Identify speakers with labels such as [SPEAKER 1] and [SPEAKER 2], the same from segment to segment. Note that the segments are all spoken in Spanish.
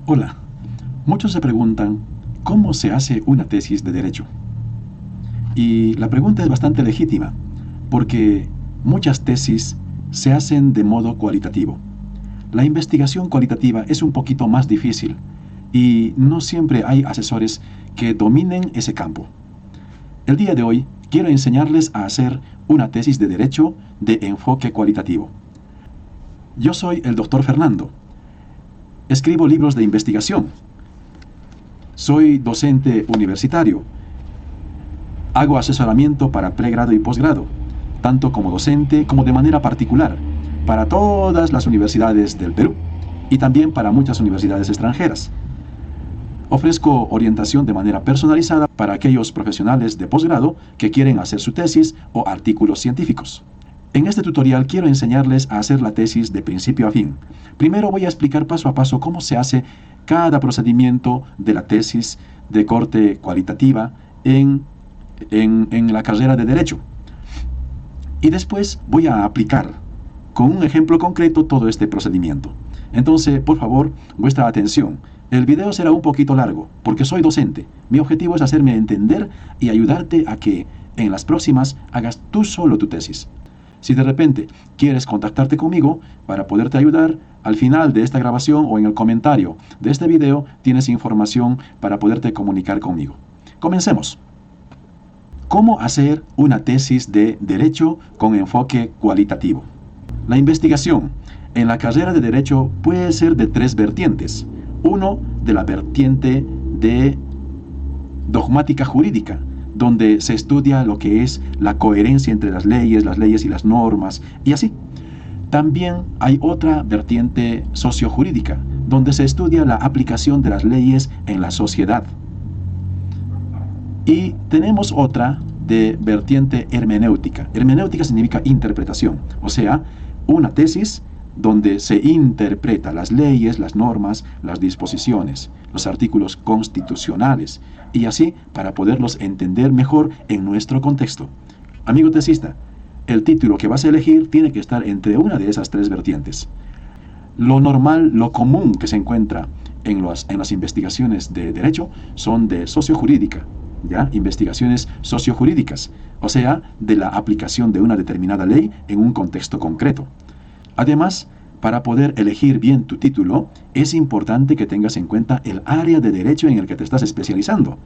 [SPEAKER 1] Hola, muchos se preguntan ¿cómo se hace una tesis de derecho? Y la pregunta es bastante legítima, porque muchas tesis se hacen de modo cualitativo. La investigación cualitativa es un poquito más difícil y no siempre hay asesores que dominen ese campo. El día de hoy quiero enseñarles a hacer una tesis de derecho de enfoque cualitativo. Yo soy el doctor Fernando. Escribo libros de investigación. Soy docente universitario. Hago asesoramiento para pregrado y posgrado, tanto como docente como de manera particular, para todas las universidades del Perú y también para muchas universidades extranjeras. Ofrezco orientación de manera personalizada para aquellos profesionales de posgrado que quieren hacer su tesis o artículos científicos. En este tutorial quiero enseñarles a hacer la tesis de principio a fin. Primero voy a explicar paso a paso cómo se hace cada procedimiento de la tesis de corte cualitativa en la carrera de Derecho. Y después voy a aplicar con un ejemplo concreto todo este procedimiento. Entonces, por favor, vuestra atención. El video será un poquito largo, porque soy docente. Mi objetivo es hacerme entender y ayudarte a que en las próximas hagas tú solo tu tesis. Si de repente quieres contactarte conmigo para poderte ayudar, al final de esta grabación o en el comentario de este video tienes información para poderte comunicar conmigo. Comencemos. ¿Cómo hacer una tesis de Derecho con enfoque cualitativo? La investigación en la carrera de Derecho puede ser de tres vertientes. Uno, de la vertiente de dogmática jurídica, donde se estudia lo que es la coherencia entre las leyes y las normas, y así. También hay otra vertiente sociojurídica, donde se estudia la aplicación de las leyes en la sociedad. Y tenemos otra de vertiente hermenéutica. Hermenéutica significa interpretación, o sea, una tesis donde se interpreta las leyes, las normas, las disposiciones, los artículos constitucionales, y así para poderlos entender mejor en nuestro contexto. Amigo tesista, el título que vas a elegir tiene que estar entre una de esas tres vertientes. Lo normal, lo común que se encuentra en las investigaciones de derecho son de sociojurídica, ¿ya? Investigaciones sociojurídicas, o sea, de la aplicación de una determinada ley en un contexto concreto. Además, para poder elegir bien tu título, es importante que tengas en cuenta el área de derecho en el que te estás especializando.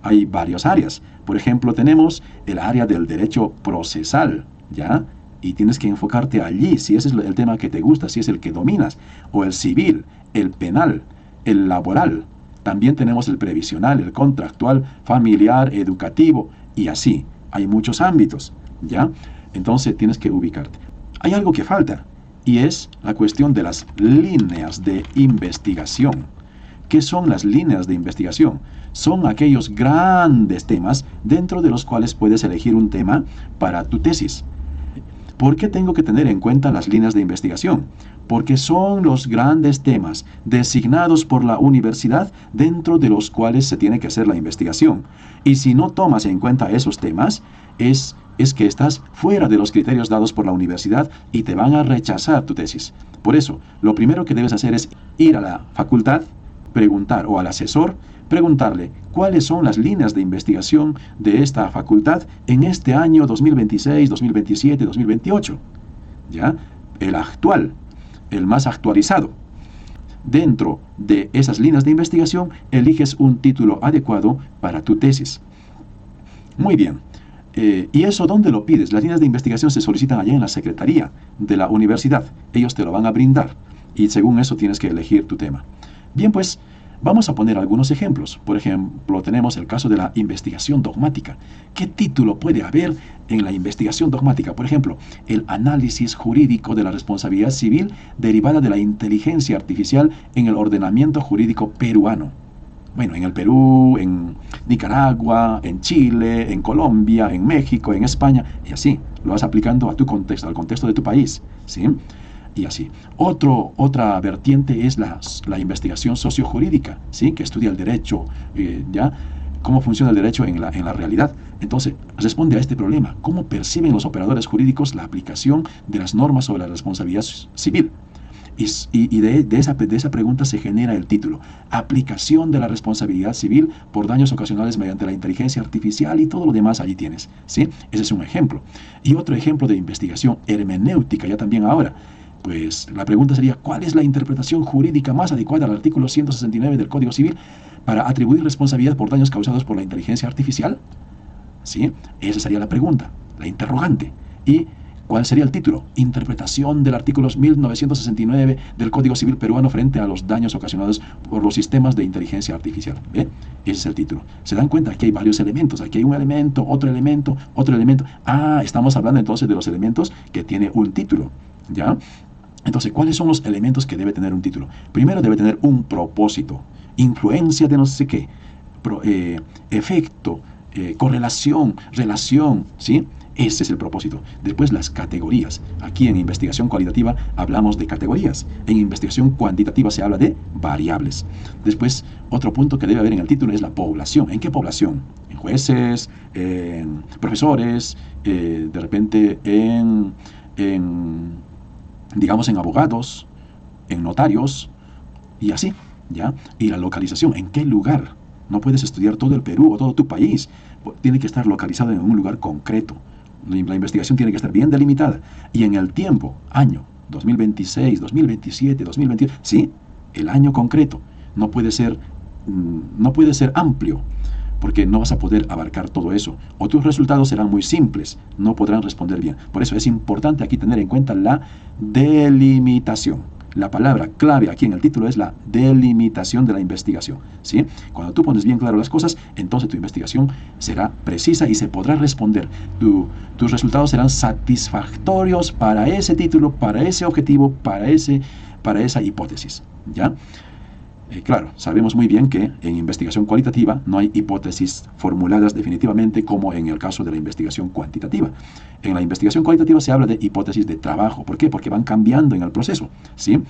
[SPEAKER 1] Hay varias áreas. Por ejemplo, tenemos el área del derecho procesal, ¿ya? Y tienes que enfocarte allí, si ese es el tema que te gusta, si es el que dominas. O el civil, el penal, el laboral. También tenemos el previsional, el contractual, familiar, educativo, y así. Hay muchos ámbitos, ¿ya? Entonces tienes que ubicarte. Hay algo que falta, y es la cuestión de las líneas de investigación. ¿Qué son las líneas de investigación? Son aquellos grandes temas dentro de los cuales puedes elegir un tema para tu tesis. ¿Por qué tengo que tener en cuenta las líneas de investigación? Porque son los grandes temas designados por la universidad dentro de los cuales se tiene que hacer la investigación. Y si no tomas en cuenta esos temas, es que estás fuera de los criterios dados por la universidad y te van a rechazar tu tesis. Por eso, lo primero que debes hacer es ir a la facultad, preguntar, o al asesor, preguntarle cuáles son las líneas de investigación de esta facultad en este año 2026, 2027, 2028. ¿Ya? El actual, el más actualizado. Dentro de esas líneas de investigación, eliges un título adecuado para tu tesis. Muy bien. ¿Y eso dónde lo pides? Las líneas de investigación se solicitan allá en la secretaría de la universidad. Ellos te lo van a brindar y según eso tienes que elegir tu tema. Bien, pues vamos a poner algunos ejemplos. Por ejemplo, tenemos el caso de la investigación dogmática. ¿Qué título puede haber en la investigación dogmática? Por ejemplo, el análisis jurídico de la responsabilidad civil derivada de la inteligencia artificial en el ordenamiento jurídico peruano. Bueno, en el Perú, en Nicaragua, en Chile, en Colombia, en México, en España, y así. Lo vas aplicando a tu contexto, al contexto de tu país, ¿sí? Y así. Otra vertiente es la investigación sociojurídica, ¿sí? Que estudia el derecho, ¿ya? Cómo funciona el derecho en la realidad. Entonces, responde a este problema. ¿Cómo perciben los operadores jurídicos la aplicación de las normas sobre la responsabilidad civil? De esa pregunta se genera el título. Aplicación de la responsabilidad civil por daños ocasionados mediante la inteligencia artificial y todo lo demás allí tienes, ¿sí? Ese es un ejemplo. Y otro ejemplo de investigación hermenéutica, ya también ahora. Pues la pregunta sería, ¿cuál es la interpretación jurídica más adecuada al artículo 169 del Código Civil para atribuir responsabilidad por daños causados por la inteligencia artificial? ¿Sí? Esa sería la pregunta, la interrogante. ¿Y cuál sería el título? Interpretación del artículo 1969 del Código Civil peruano frente a los daños ocasionados por los sistemas de inteligencia artificial. ¿Ve? Ese es el título. ¿Se dan cuenta? Aquí hay varios elementos. Aquí hay un elemento, otro elemento, otro elemento. Ah, estamos hablando entonces de los elementos que tiene un título. ¿Ya? Entonces, ¿cuáles son los elementos que debe tener un título? Primero debe tener un propósito, influencia de no sé qué, efecto, correlación, relación, ¿sí? Ese es el propósito. Después las categorías. Aquí en investigación cualitativa hablamos de categorías. En investigación cuantitativa se habla de variables. Después, otro punto que debe haber en el título es la población. ¿En qué población? En jueces, en profesores, de repente digamos en abogados, en notarios, y así, ¿ya? Y la localización, ¿en qué lugar? No puedes estudiar todo el Perú o todo tu país. Tiene que estar localizado en un lugar concreto. La investigación tiene que estar bien delimitada. Y en el tiempo, año, 2026, 2027, 2028, sí, el año concreto. No puede ser amplio, porque no vas a poder abarcar todo eso. O tus resultados serán muy simples, no podrán responder bien. Por eso es importante aquí tener en cuenta la delimitación. La palabra clave aquí en el título es la delimitación de la investigación, ¿sí? Cuando tú pones bien claro las cosas, entonces tu investigación será precisa y se podrá responder. Tus resultados serán satisfactorios para ese título, para ese objetivo, para esa hipótesis, ¿ya? Claro, sabemos muy bien que en investigación cualitativa no hay hipótesis formuladas definitivamente como en el caso de la investigación cuantitativa. En la investigación cualitativa se habla de hipótesis de trabajo. ¿Por qué? Porque van cambiando en el proceso, ¿sí?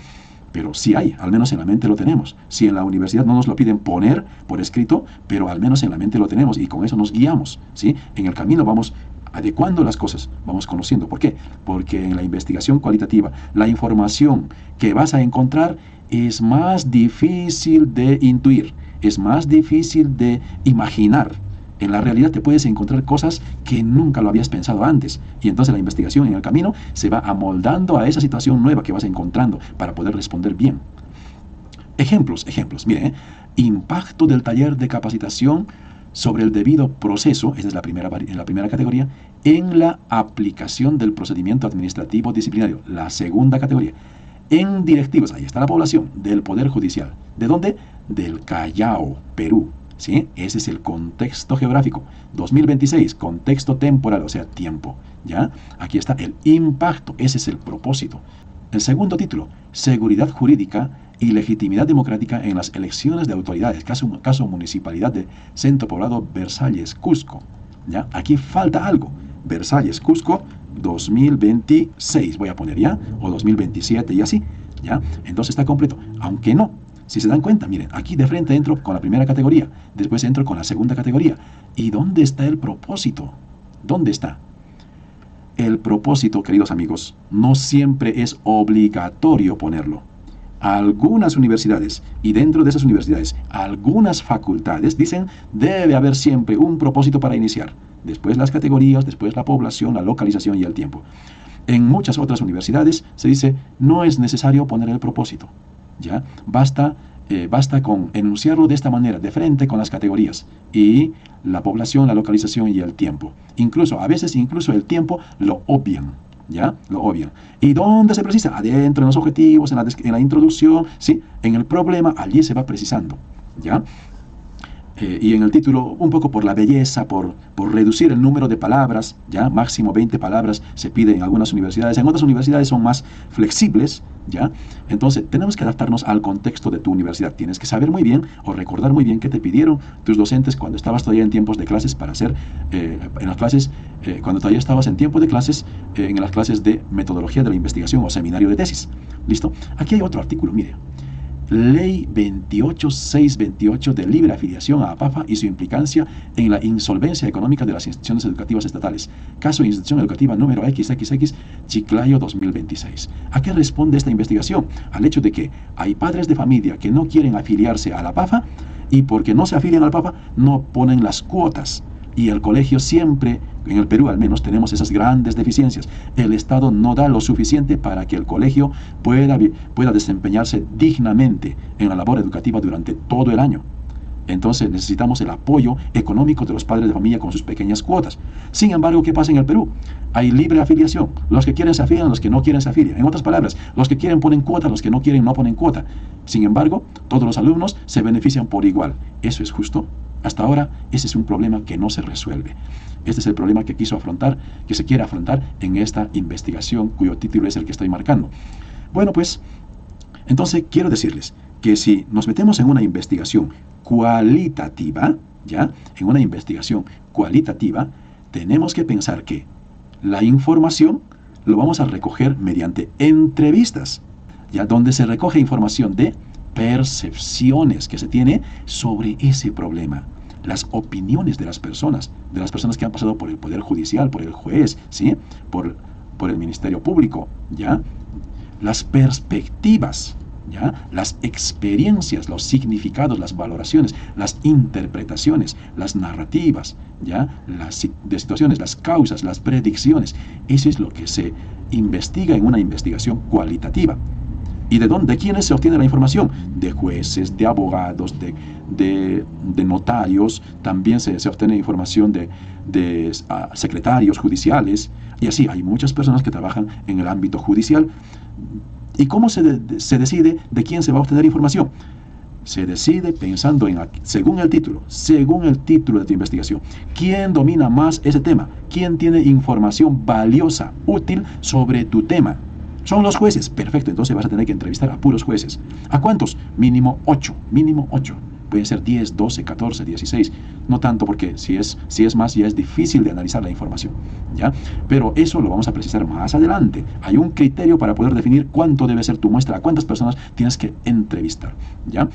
[SPEAKER 1] Pero sí hay, al menos en la mente lo tenemos. Si en la universidad no nos lo piden poner por escrito, pero al menos en la mente lo tenemos y con eso nos guiamos, ¿sí? En el camino vamos adecuando las cosas, vamos conociendo. ¿Por qué? Porque en la investigación cualitativa la información que vas a encontrar es más difícil de intuir, es más difícil de imaginar. En la realidad te puedes encontrar cosas que nunca lo habías pensado antes. Y entonces la investigación en el camino se va amoldando a esa situación nueva que vas encontrando para poder responder bien. Ejemplos. Mire, impacto del taller de capacitación sobre el debido proceso, esa es la primera categoría, en la aplicación del procedimiento administrativo disciplinario, la segunda categoría. En directivos, ahí está la población del Poder Judicial. ¿De dónde? Del Callao, Perú. ¿Sí? Ese es el contexto geográfico. 2026, contexto temporal, o sea, tiempo. ¿Ya? Aquí está el impacto, ese es el propósito. El segundo título, seguridad jurídica y legitimidad democrática en las elecciones de autoridades. Caso Municipalidad de Centro Poblado Versalles, Cusco. ¿Ya? Aquí falta algo. Versalles, Cusco, 2026, voy a poner ya, o 2027 y así, ¿ya? Entonces está completo, aunque no, si se dan cuenta, miren, aquí de frente entro con la primera categoría, después entro con la segunda categoría. ¿Y dónde está el propósito? ¿Dónde está? El propósito, queridos amigos, no siempre es obligatorio ponerlo. Algunas universidades, y dentro de esas universidades, algunas facultades dicen, debe haber siempre un propósito para iniciar. Después las categorías, después la población, la localización y el tiempo. En muchas otras universidades se dice, no es necesario poner el propósito. ¿Ya? Basta con enunciarlo de esta manera, de frente con las categorías y la población, la localización y el tiempo. A veces incluso el tiempo lo obvian. ¿Ya? Lo obvian. ¿Y dónde se precisa? Adentro, en los objetivos, en la introducción, ¿sí? En el problema, allí se va precisando. ¿Ya? Y en el título, un poco por la belleza, por reducir el número de palabras, ya máximo 20 palabras se pide en algunas universidades. En otras universidades son más flexibles, ¿ya? Entonces, tenemos que adaptarnos al contexto de tu universidad. Tienes que saber muy bien o recordar muy bien qué te pidieron tus docentes cuando estabas todavía en tiempos de clases para hacer, en las clases, cuando todavía estabas en tiempo de clases, en las clases de metodología de la investigación o seminario de tesis. ¿Listo? Aquí hay otro artículo, mire. Ley 28628 de libre afiliación a APAFA y su implicancia en la insolvencia económica de las instituciones educativas estatales. Caso de institución educativa número XXX, Chiclayo 2026. ¿A qué responde esta investigación? Al hecho de que hay padres de familia que no quieren afiliarse a la APAFA y porque no se afilian a la APAFA no ponen las cuotas. Y el colegio siempre, en el Perú al menos, tenemos esas grandes deficiencias. El Estado no da lo suficiente para que el colegio pueda desempeñarse dignamente en la labor educativa durante todo el año. Entonces necesitamos el apoyo económico de los padres de familia con sus pequeñas cuotas. Sin embargo, ¿qué pasa en el Perú? Hay libre afiliación. Los que quieren se afilian, los que no quieren se afilian. En otras palabras, los que quieren ponen cuota, los que no quieren no ponen cuota. Sin embargo, todos los alumnos se benefician por igual. ¿Eso es justo? Hasta ahora, ese es un problema que no se resuelve. Este es el problema que se quiere afrontar en esta investigación, cuyo título es el que estoy marcando. Bueno, pues, entonces quiero decirles que si nos metemos en una investigación cualitativa, ¿ya? En una investigación cualitativa, tenemos que pensar que la información lo vamos a recoger mediante entrevistas, ¿ya? Donde se recoge información de percepciones que se tiene sobre ese problema, las opiniones de las personas que han pasado por el Poder Judicial, por el juez, ¿sí? por el Ministerio Público, ¿ya? Las perspectivas, ¿ya? Las experiencias, los significados, las valoraciones, las interpretaciones, las narrativas, ¿ya? Las situaciones, las causas, las predicciones. Eso es lo que se investiga en una investigación cualitativa. ¿Y de dónde? ¿De quiénes se obtiene la información? De jueces, de abogados, de notarios. También se obtiene información de secretarios judiciales. Y así, hay muchas personas que trabajan en el ámbito judicial. ¿Y cómo se decide de quién se va a obtener información? Se decide pensando según el título de tu investigación. ¿Quién domina más ese tema? ¿Quién tiene información valiosa, útil sobre tu tema? Son los jueces. Perfecto, entonces vas a tener que entrevistar a puros jueces. ¿A cuántos? Mínimo 8. Pueden ser 10, 12, 14, 16. No tanto porque si es más ya es difícil de analizar la información, ¿ya? Pero eso lo vamos a precisar más adelante. Hay un criterio para poder definir cuánto debe ser tu muestra, a cuántas personas tienes que entrevistar, ¿ya?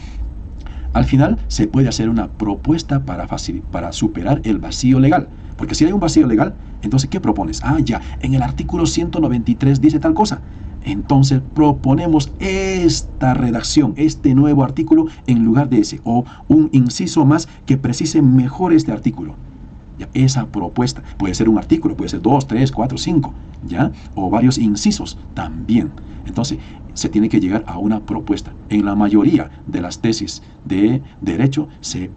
[SPEAKER 1] Al final se puede hacer una propuesta para superar el vacío legal. Porque si hay un vacío legal, entonces ¿qué propones? Ya, en el artículo 193 dice tal cosa. Entonces proponemos esta redacción, este nuevo artículo en lugar de ese, o un inciso más que precise mejor este artículo. ¿Ya? Esa propuesta puede ser un artículo, puede ser 2, 3, 4, 5, ¿ya? O varios incisos también. Entonces se tiene que llegar a una propuesta. En la mayoría de las tesis de derecho se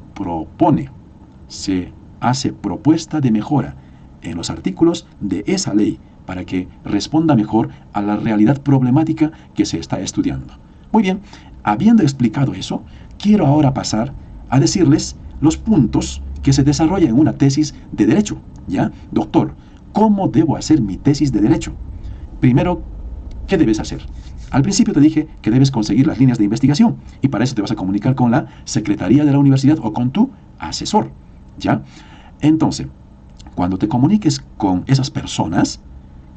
[SPEAKER 1] hace propuesta de mejora en los artículos de esa ley para que responda mejor a la realidad problemática que se está estudiando. Muy bien, habiendo explicado eso, quiero ahora pasar a decirles los puntos que se desarrollan en una tesis de derecho, ¿ya? Doctor, ¿cómo debo hacer mi tesis de derecho? Primero, ¿qué debes hacer? Al principio te dije que debes conseguir las líneas de investigación y para eso te vas a comunicar con la secretaría de la universidad o con tu asesor, ¿ya? Entonces, cuando te comuniques con esas personas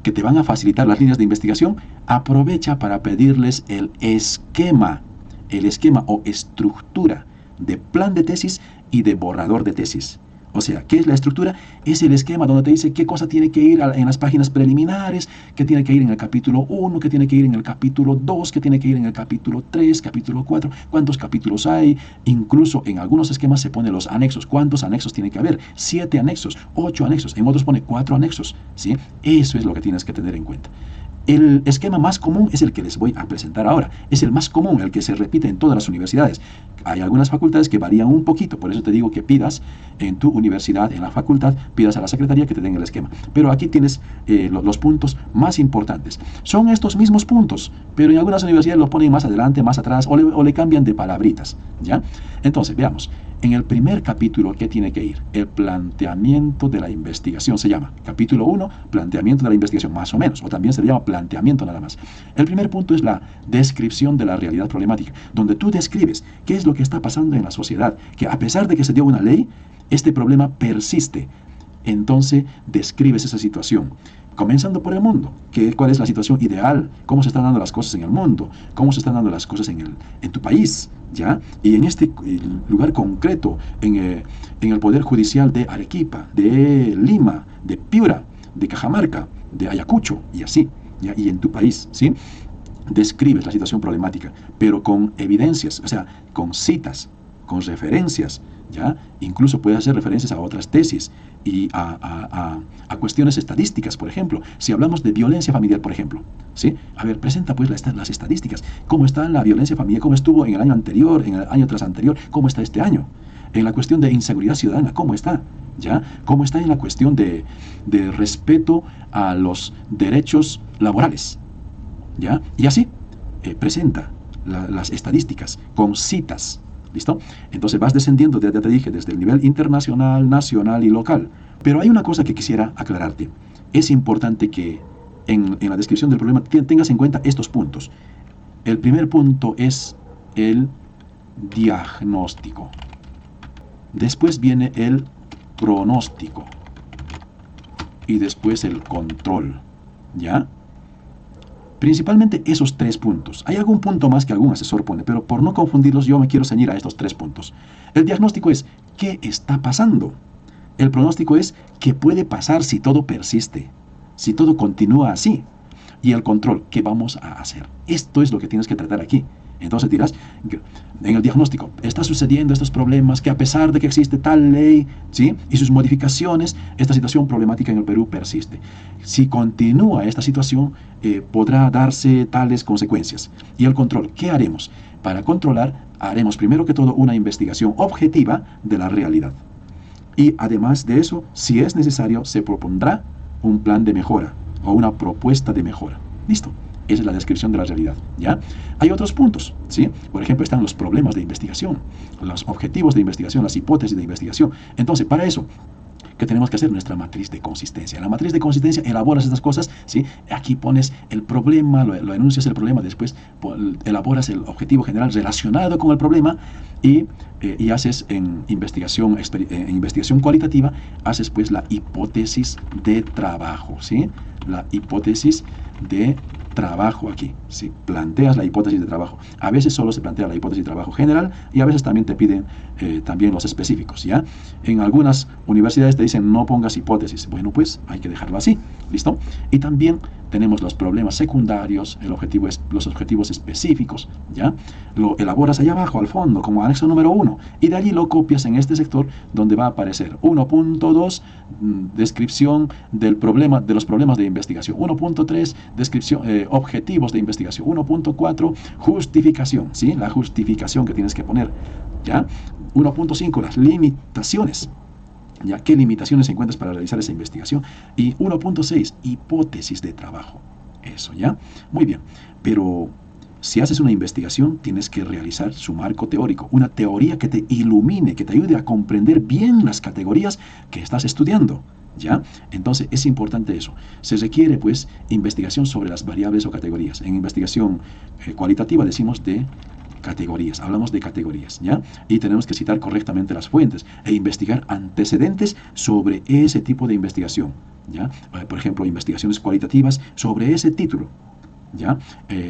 [SPEAKER 1] que te van a facilitar las líneas de investigación, aprovecha para pedirles el esquema o estructura de plan de tesis y de borrador de tesis. O sea, ¿qué es la estructura? Es el esquema donde te dice qué cosa tiene que ir en las páginas preliminares, qué tiene que ir en el capítulo 1, qué tiene que ir en el capítulo 2, qué tiene que ir en el capítulo 3, capítulo 4, cuántos capítulos hay. Incluso en algunos esquemas se pone los anexos. ¿Cuántos anexos tiene que haber? 7 anexos, 8 anexos, en otros pone 4 anexos, ¿sí? Eso es lo que tienes que tener en cuenta. El esquema más común es el que les voy a presentar ahora. Es el más común, el que se repite en todas las universidades. Hay algunas facultades que varían un poquito, por eso te digo que pidas en tu universidad, en la facultad, pidas a la secretaría que te den el esquema. Pero aquí tienes los puntos más importantes. Son estos mismos puntos, pero en algunas universidades los ponen más adelante, más atrás, o le cambian de palabritas, ¿ya? Entonces, veamos. En el primer capítulo, ¿qué tiene que ir? El planteamiento de la investigación se llama. Capítulo 1, planteamiento de la investigación, más o menos, o también se le llama planteamiento nada más. El primer punto es la descripción de la realidad problemática, donde tú describes qué es lo que está pasando en la sociedad, que a pesar de que se dio una ley, este problema persiste. Entonces describes esa situación, comenzando por el mundo. ¿Cuál es la situación ideal? ¿Cómo se están dando las cosas en el mundo? ¿Cómo se están dando las cosas en tu país? ¿Ya? Y en este lugar concreto, en el Poder Judicial de Arequipa, de Lima, de Piura, de Cajamarca, de Ayacucho, y así, ¿ya? Y en tu país, ¿sí? Describes la situación problemática, pero con evidencias, o sea, con citas, con referencias, ¿ya? Incluso puedes hacer referencias a otras tesis y a cuestiones estadísticas, por ejemplo. Si hablamos de violencia familiar, por ejemplo, ¿sí? A ver, presenta pues las estadísticas. ¿Cómo está la violencia familiar? ¿Cómo estuvo en el año anterior, en el año tras anterior? ¿Cómo está este año? En la cuestión de inseguridad ciudadana, ¿cómo está? ¿Ya? ¿Cómo está en la cuestión de respeto a los derechos laborales? ¿Ya? Y así presenta las estadísticas con citas. ¿Listo? Entonces vas descendiendo, ya te dije, desde el nivel internacional, nacional y local. Pero hay una cosa que quisiera aclararte. Es importante que en la descripción del problema tengas en cuenta estos puntos. El primer punto es el diagnóstico. Después viene el pronóstico. Y después el control. ¿Ya? Principalmente esos 3 puntos. Hay algún punto más que algún asesor pone, pero por no confundirlos yo me quiero ceñir a estos 3 puntos. El diagnóstico es ¿qué está pasando? El pronóstico es ¿qué puede pasar si todo persiste? Si todo continúa así. Y el control, ¿qué vamos a hacer? Esto es lo que tienes que tratar aquí. Entonces dirás, en el diagnóstico, está sucediendo estos problemas, que a pesar de que existe tal ley, ¿sí? Y sus modificaciones, esta situación problemática en el Perú persiste. Si continúa esta situación, podrá darse tales consecuencias. Y el control, ¿qué haremos? Para controlar, haremos primero que todo una investigación objetiva de la realidad. Y además de eso, si es necesario, se propondrá un plan de mejora o una propuesta de mejora. ¿Listo? Esa es la descripción de la realidad, ¿ya? Hay otros puntos, ¿sí? Por ejemplo, están los problemas de investigación, los objetivos de investigación, las hipótesis de investigación. Entonces, para eso, ¿qué tenemos que hacer? Nuestra matriz de consistencia. En la matriz de consistencia elaboras estas cosas, ¿sí? Aquí pones el problema, lo enuncias el problema, después elaboras el objetivo general relacionado con el problema y haces en investigación cualitativa, haces pues la hipótesis de trabajo, ¿sí? La hipótesis de trabajo aquí, ¿sí? Planteas la hipótesis de trabajo. A veces solo se plantea la hipótesis de trabajo general y a veces también te piden también los específicos, ¿ya? En algunas universidades te dicen no pongas hipótesis. Bueno, pues hay que dejarlo así, ¿listo? Y también tenemos los problemas secundarios, los objetivos específicos, ¿ya? Lo elaboras allá abajo, al fondo, como anexo número 1, y de allí lo copias en este sector donde va a aparecer 1.2, descripción de los problemas de investigación, 1.3, descripción, objetivos de investigación, 1.4, justificación, ¿sí? La justificación que tienes que poner, ¿ya? 1.5, las limitaciones, ¿ya? ¿Qué limitaciones encuentras para realizar esa investigación? Y 1.6, hipótesis de trabajo. Eso, ¿ya? Muy bien. Pero si haces una investigación, tienes que realizar su marco teórico, una teoría que te ilumine, que te ayude a comprender bien las categorías que estás estudiando, ¿ya? Entonces es importante eso. Se requiere pues investigación sobre las variables o categorías. En investigación cualitativa decimos de categorías, hablamos de categorías, ¿ya? Y tenemos que citar correctamente las fuentes e investigar antecedentes sobre ese tipo de investigación, ¿ya? Por ejemplo, investigaciones cualitativas sobre ese título, ¿ya?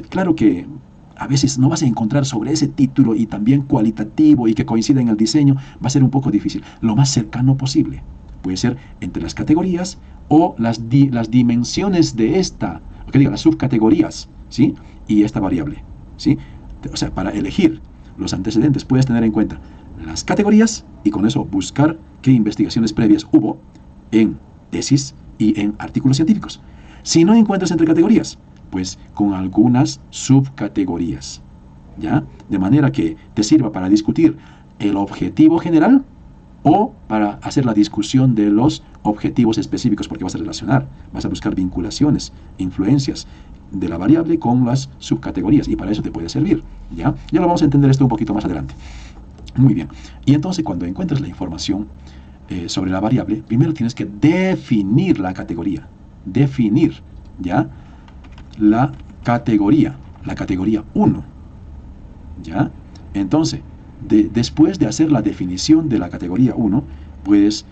[SPEAKER 1] Claro que a veces no vas a encontrar sobre ese título y también cualitativo y que coincida en el diseño, va a ser un poco difícil. Lo más cercano posible puede ser entre las categorías o las dimensiones de las subcategorías, ¿sí? Y esta variable, ¿sí? O sea, para elegir los antecedentes puedes tener en cuenta las categorías y con eso buscar qué investigaciones previas hubo en tesis y en artículos científicos. Si no encuentras entre categorías, pues con algunas subcategorías, ¿ya? De manera que te sirva para discutir el objetivo general o para hacer la discusión de los objetivos específicos, porque vas a relacionar, vas a buscar vinculaciones, influencias de la variable con las subcategorías, y para eso te puede servir, ¿ya? Ya lo vamos a entender esto un poquito más adelante. Muy bien. Y entonces cuando encuentres la información sobre la variable, primero tienes que definir la categoría. Definir, ¿ya? La categoría 1, ¿ya? Entonces, después de hacer la definición de la categoría 1, puedes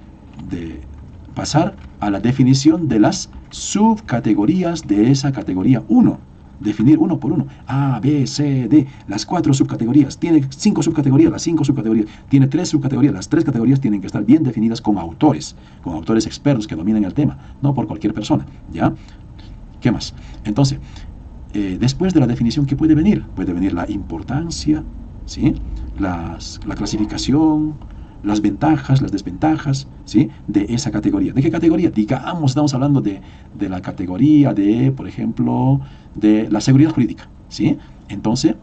[SPEAKER 1] pasar a la definición de las subcategorías de esa categoría 1. Definir uno por uno. A, B, C, D. Las 4 subcategorías. Tiene 5 subcategorías. Las 5 subcategorías. Tiene 3 subcategorías. Las 3 categorías tienen que estar bien definidas con autores expertos que dominen el tema, no por cualquier persona. ¿Ya? ¿Qué más? Entonces, después de la definición, ¿qué puede venir? Puede venir la importancia, ¿sí? La clasificación, las ventajas, las desventajas, ¿sí? De esa categoría. ¿De qué categoría? Digamos, estamos hablando de la categoría de, por ejemplo, de la seguridad jurídica, ¿sí? Entonces,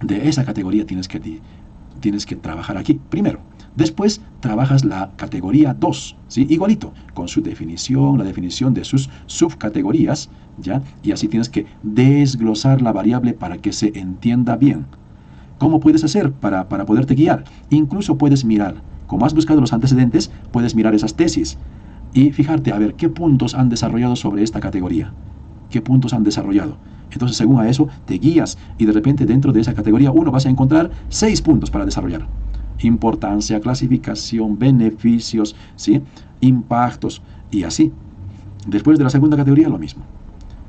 [SPEAKER 1] de esa categoría tienes que trabajar aquí primero. Después trabajas la categoría 2, ¿sí? Igualito, con su definición, la definición de sus subcategorías, ¿ya? Y así tienes que desglosar la variable para que se entienda bien. ¿Cómo puedes hacer para poderte guiar? Incluso puedes mirar, como has buscado los antecedentes, puedes mirar esas tesis y fijarte a ver qué puntos han desarrollado sobre esta categoría. ¿Qué puntos han desarrollado? Entonces, según a eso, te guías y de repente dentro de esa categoría 1 vas a encontrar 6 puntos para desarrollar. Importancia, clasificación, beneficios, ¿sí? Impactos y así. Después de la segunda categoría, lo mismo.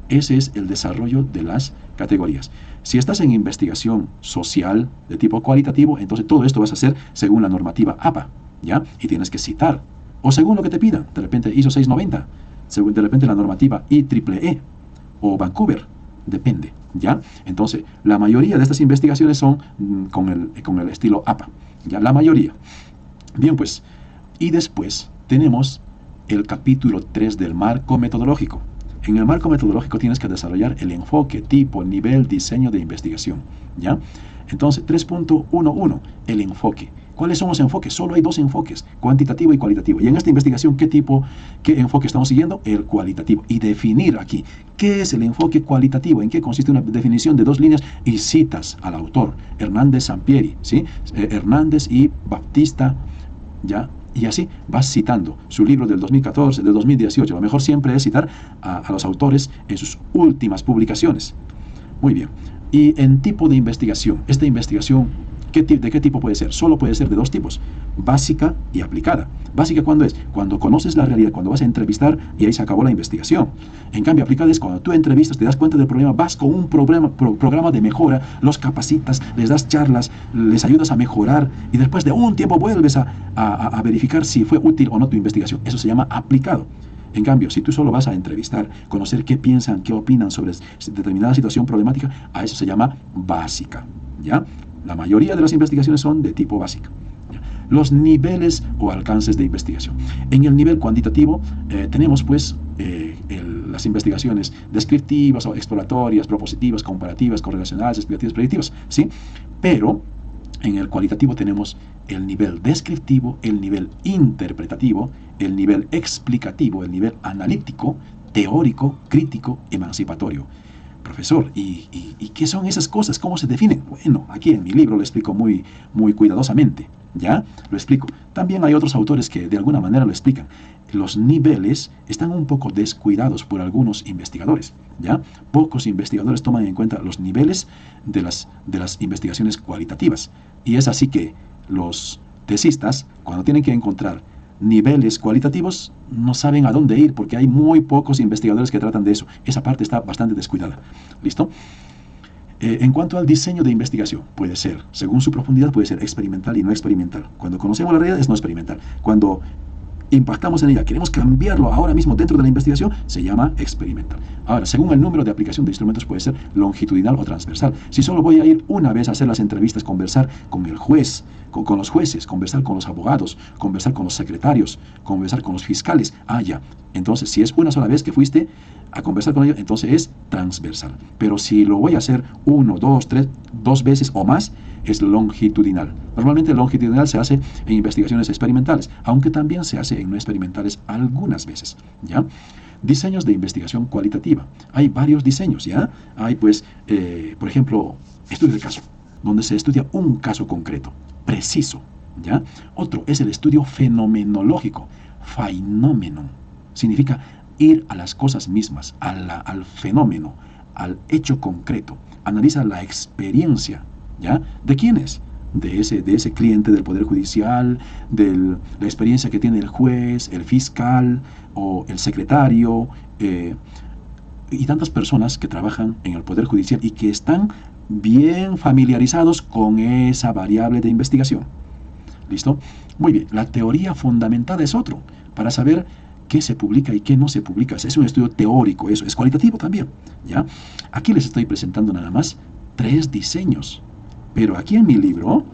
[SPEAKER 1] Ese es el desarrollo de las categorías. Si estás en investigación social de tipo cualitativo, entonces todo esto vas a hacer según la normativa APA, ¿ya? Y tienes que citar, o según lo que te pidan, de repente ISO 690, según de repente la normativa IEEE o Vancouver, depende, ¿ya? Entonces, la mayoría de estas investigaciones son con el estilo APA, ¿ya? La mayoría. Bien, pues, y después tenemos el capítulo 3 del marco metodológico. En el marco metodológico tienes que desarrollar el enfoque, tipo, nivel, diseño de investigación, ¿ya? Entonces, 3.11, el enfoque. ¿Cuáles son los enfoques? Solo hay 2 enfoques, cuantitativo y cualitativo. Y en esta investigación, ¿qué enfoque estamos siguiendo? El cualitativo. Y definir aquí, ¿qué es el enfoque cualitativo? ¿En qué consiste una definición de 2 líneas? Y citas al autor, Hernández Sampieri, ¿sí? Hernández y Baptista, ¿ya? Y así vas citando su libro del 2014, del 2018. Lo mejor siempre es citar a los autores en sus últimas publicaciones. Muy bien. Y en tipo de investigación, esta investigación, ¿de qué tipo puede ser? Solo puede ser de 2 tipos, básica y aplicada. Básica, ¿cuándo es? Cuando conoces la realidad, cuando vas a entrevistar y ahí se acabó la investigación. En cambio, aplicada es cuando tú entrevistas, te das cuenta del problema, vas con un programa de mejora, los capacitas, les das charlas, les ayudas a mejorar y después de un tiempo vuelves a verificar si fue útil o no tu investigación. Eso se llama aplicado. En cambio, si tú solo vas a entrevistar, conocer qué piensan, qué opinan sobre determinada situación problemática, a eso se llama básica, ¿ya? La mayoría de las investigaciones son de tipo básico. Los niveles o alcances de investigación. En el nivel cuantitativo tenemos pues las investigaciones descriptivas o exploratorias, propositivas, comparativas, correlacionales, explicativas, predictivas, ¿sí? Pero en el cualitativo tenemos el nivel descriptivo, el nivel interpretativo, el nivel explicativo, el nivel analítico, teórico, crítico, emancipatorio. Profesor, ¿y qué son esas cosas? ¿Cómo se definen? Bueno, aquí en mi libro lo explico muy, muy cuidadosamente, ¿ya? Lo explico. También hay otros autores que de alguna manera lo explican. Los niveles están un poco descuidados por algunos investigadores, ¿ya? Pocos investigadores toman en cuenta los niveles de las investigaciones cualitativas. Y es así que los tesistas, cuando tienen que encontrar niveles cualitativos, no saben a dónde ir porque hay muy pocos investigadores que tratan de eso. Esa parte está bastante descuidada. ¿Listo? En cuanto al diseño de investigación, puede ser, según su profundidad, puede ser experimental y no experimental. Cuando conocemos la realidad es no experimental. Cuando impactamos en ella, queremos cambiarlo ahora mismo dentro de la investigación, se llama experimental. Ahora, según el número de aplicación de instrumentos, puede ser longitudinal o transversal. Si solo voy a ir una vez a hacer las entrevistas, conversar con el juez, con los jueces, conversar con los abogados, conversar con los secretarios, conversar con los fiscales, ya. Entonces, si es una sola vez que fuiste a conversar con ellos, entonces es transversal. Pero si lo voy a hacer 1, 2, 3, 2 veces o más, es longitudinal. Normalmente longitudinal se hace en investigaciones experimentales, aunque también se hace en no experimentales algunas veces, ¿ya? Diseños de investigación cualitativa. Hay varios diseños, ¿ya? Hay, pues, por ejemplo, estudio de caso, donde se estudia un caso concreto, preciso, ¿ya? Otro es el estudio fenomenológico. Phenomenon significa ir a las cosas mismas, al fenómeno, al hecho concreto. Analiza la experiencia, ¿ya? ¿De quiénes? de ese cliente del Poder Judicial, de la experiencia que tiene el juez, el fiscal o el secretario, y tantas personas que trabajan en el Poder Judicial y que están bien familiarizados con esa variable de investigación. ¿Listo? Muy bien, la teoría fundamentada es otro, para saber qué se publica y qué no se publica. Es un estudio teórico, eso es cualitativo también, ¿ya? Aquí les estoy presentando nada más 3 diseños, pero aquí en mi libro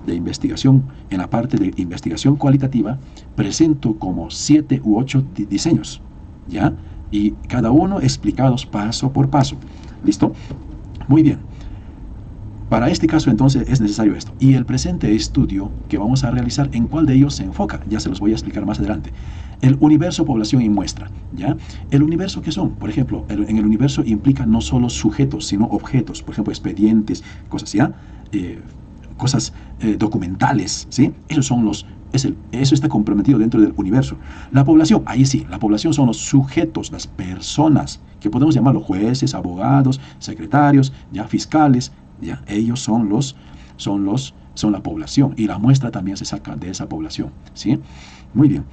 [SPEAKER 1] de investigación, en la parte de investigación cualitativa, presento como 7 u 8 diseños, ¿ya? Y cada uno explicados paso por paso. ¿Listo? Muy bien. Para este caso entonces es necesario esto. Y el presente estudio que vamos a realizar, ¿en cuál de ellos se enfoca? Ya se los voy a explicar más adelante. El universo, población y muestra, ¿ya? El universo, ¿qué son? Por ejemplo, en el universo implica no solo sujetos, sino objetos. Por ejemplo, expedientes, cosas, ¿ya? Cosas documentales, ¿sí? Esos son eso está comprometido dentro del universo. La población, ahí sí, la población son los sujetos, las personas, que podemos llamarlos jueces, abogados, secretarios, ya fiscales, ya, ellos son la población, y la muestra también se saca de esa población, ¿sí? Muy bien.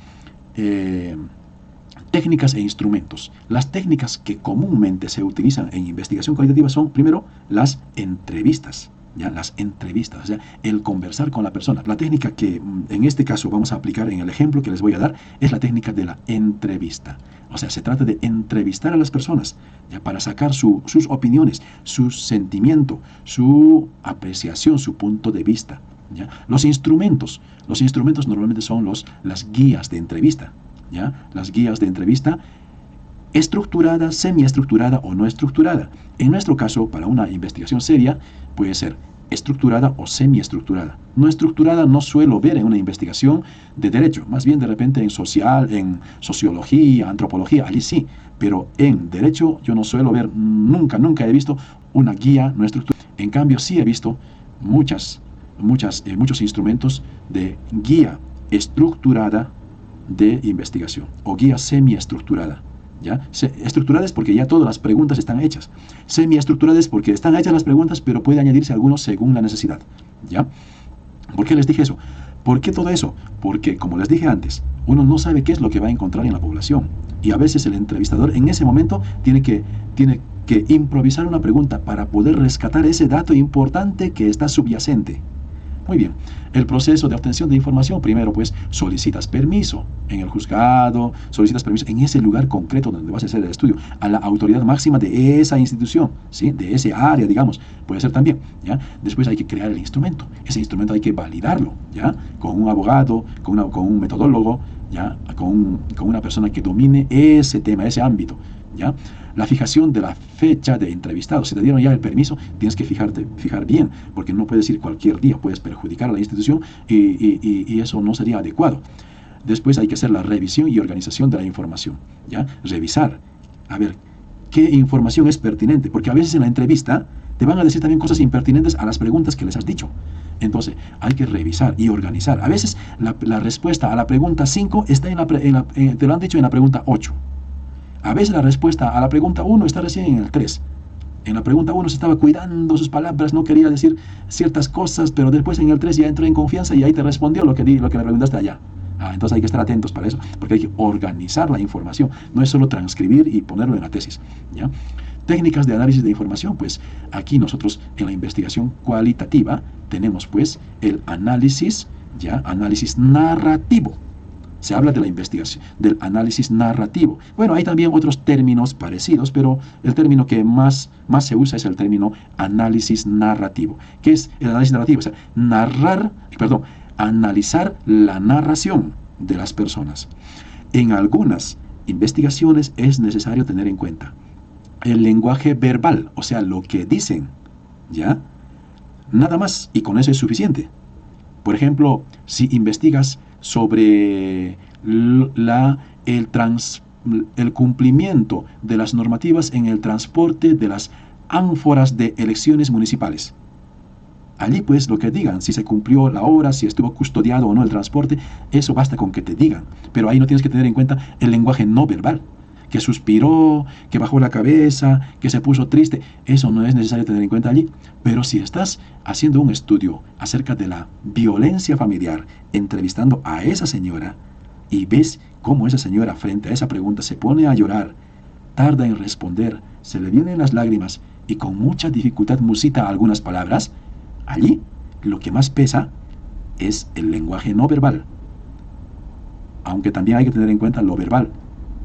[SPEAKER 1] Técnicas e instrumentos. Las técnicas que comúnmente se utilizan en investigación cualitativa son, primero, las entrevistas. Ya, las entrevistas, o sea, el conversar con la persona. La técnica que en este caso vamos a aplicar en el ejemplo que les voy a dar es la técnica de la entrevista. O sea, se trata de entrevistar a las personas, ya, para sacar sus opiniones, su sentimiento, su apreciación, su punto de vista, ¿ya? Los instrumentos normalmente son las guías de entrevista, ¿ya? Las guías de entrevista estructurada, semiestructurada o no estructurada. En nuestro caso, para una investigación seria, puede ser estructurada o semiestructurada. No estructurada no suelo ver en una investigación de derecho, más bien de repente en sociología, antropología, allí sí, pero en derecho yo no suelo ver, nunca he visto una guía no estructurada. En cambio sí he visto muchos instrumentos de guía estructurada de investigación o guía semiestructurada. ¿Ya? Estructuradas porque ya todas las preguntas están hechas. Semiestructuradas porque están hechas las preguntas, pero puede añadirse algunos según la necesidad. ¿Ya? ¿Por qué les dije eso? ¿Por qué todo eso? Porque, como les dije antes, uno no sabe qué es lo que va a encontrar en la población. Y a veces el entrevistador en ese momento tiene que improvisar una pregunta para poder rescatar ese dato importante que está subyacente. Muy bien, el proceso de obtención de información, primero pues solicitas permiso en el juzgado, solicitas permiso en ese lugar concreto donde vas a hacer el estudio, a la autoridad máxima de esa institución, ¿sí? De ese área, digamos, puede ser también, ¿ya? Después hay que crear el instrumento, ese instrumento hay que validarlo, ¿ya? Con un abogado, con un metodólogo, ¿ya? Con una persona que domine ese tema, ese ámbito, ¿ya? La fijación de la fecha de entrevistado. Si te dieron ya el permiso, tienes que fijar bien, porque no puedes ir cualquier día, puedes perjudicar a la institución y eso no sería adecuado. Después hay que hacer la revisión y organización de la información, ¿ya? Revisar, a ver, qué información es pertinente, porque a veces en la entrevista te van a decir también cosas impertinentes a las preguntas que les has dicho. Entonces, hay que revisar y organizar. A veces la respuesta a la pregunta 5 está te lo han dicho en la pregunta 8. A veces la respuesta a la pregunta 1 está recién en el 3. En la pregunta 1 se estaba cuidando sus palabras, no quería decir ciertas cosas, pero después en el 3 ya entró en confianza y ahí te respondió lo que le preguntaste allá. Entonces hay que estar atentos para eso, porque hay que organizar la información. No es solo transcribir y ponerlo en la tesis, ¿ya? Técnicas de análisis de información, pues aquí nosotros en la investigación cualitativa tenemos pues el análisis, ¿ya? Análisis narrativo. Se habla de la investigación, del análisis narrativo. Bueno, hay también otros términos parecidos, pero el término que más se usa es el término análisis narrativo. ¿Qué es el análisis narrativo? O sea, analizar la narración de las personas. En algunas investigaciones es necesario tener en cuenta el lenguaje verbal, o sea, lo que dicen, ¿ya? Nada más, y con eso es suficiente. Por ejemplo, si investigas sobre el cumplimiento de las normativas en el transporte de las ánforas de elecciones municipales. Allí pues lo que digan, si se cumplió la hora, si estuvo custodiado o no el transporte, eso basta con que te digan. Pero ahí no tienes que tener en cuenta el lenguaje no verbal. que suspiró, que bajó la cabeza, que se puso triste. Eso no es necesario tener en cuenta allí. Pero si estás haciendo un estudio acerca de la violencia familiar, entrevistando a esa señora, y ves cómo esa señora frente a esa pregunta se pone a llorar, tarda en responder, se le vienen las lágrimas y con mucha dificultad musita algunas palabras, allí lo que más pesa es el lenguaje no verbal. Aunque también hay que tener en cuenta lo verbal,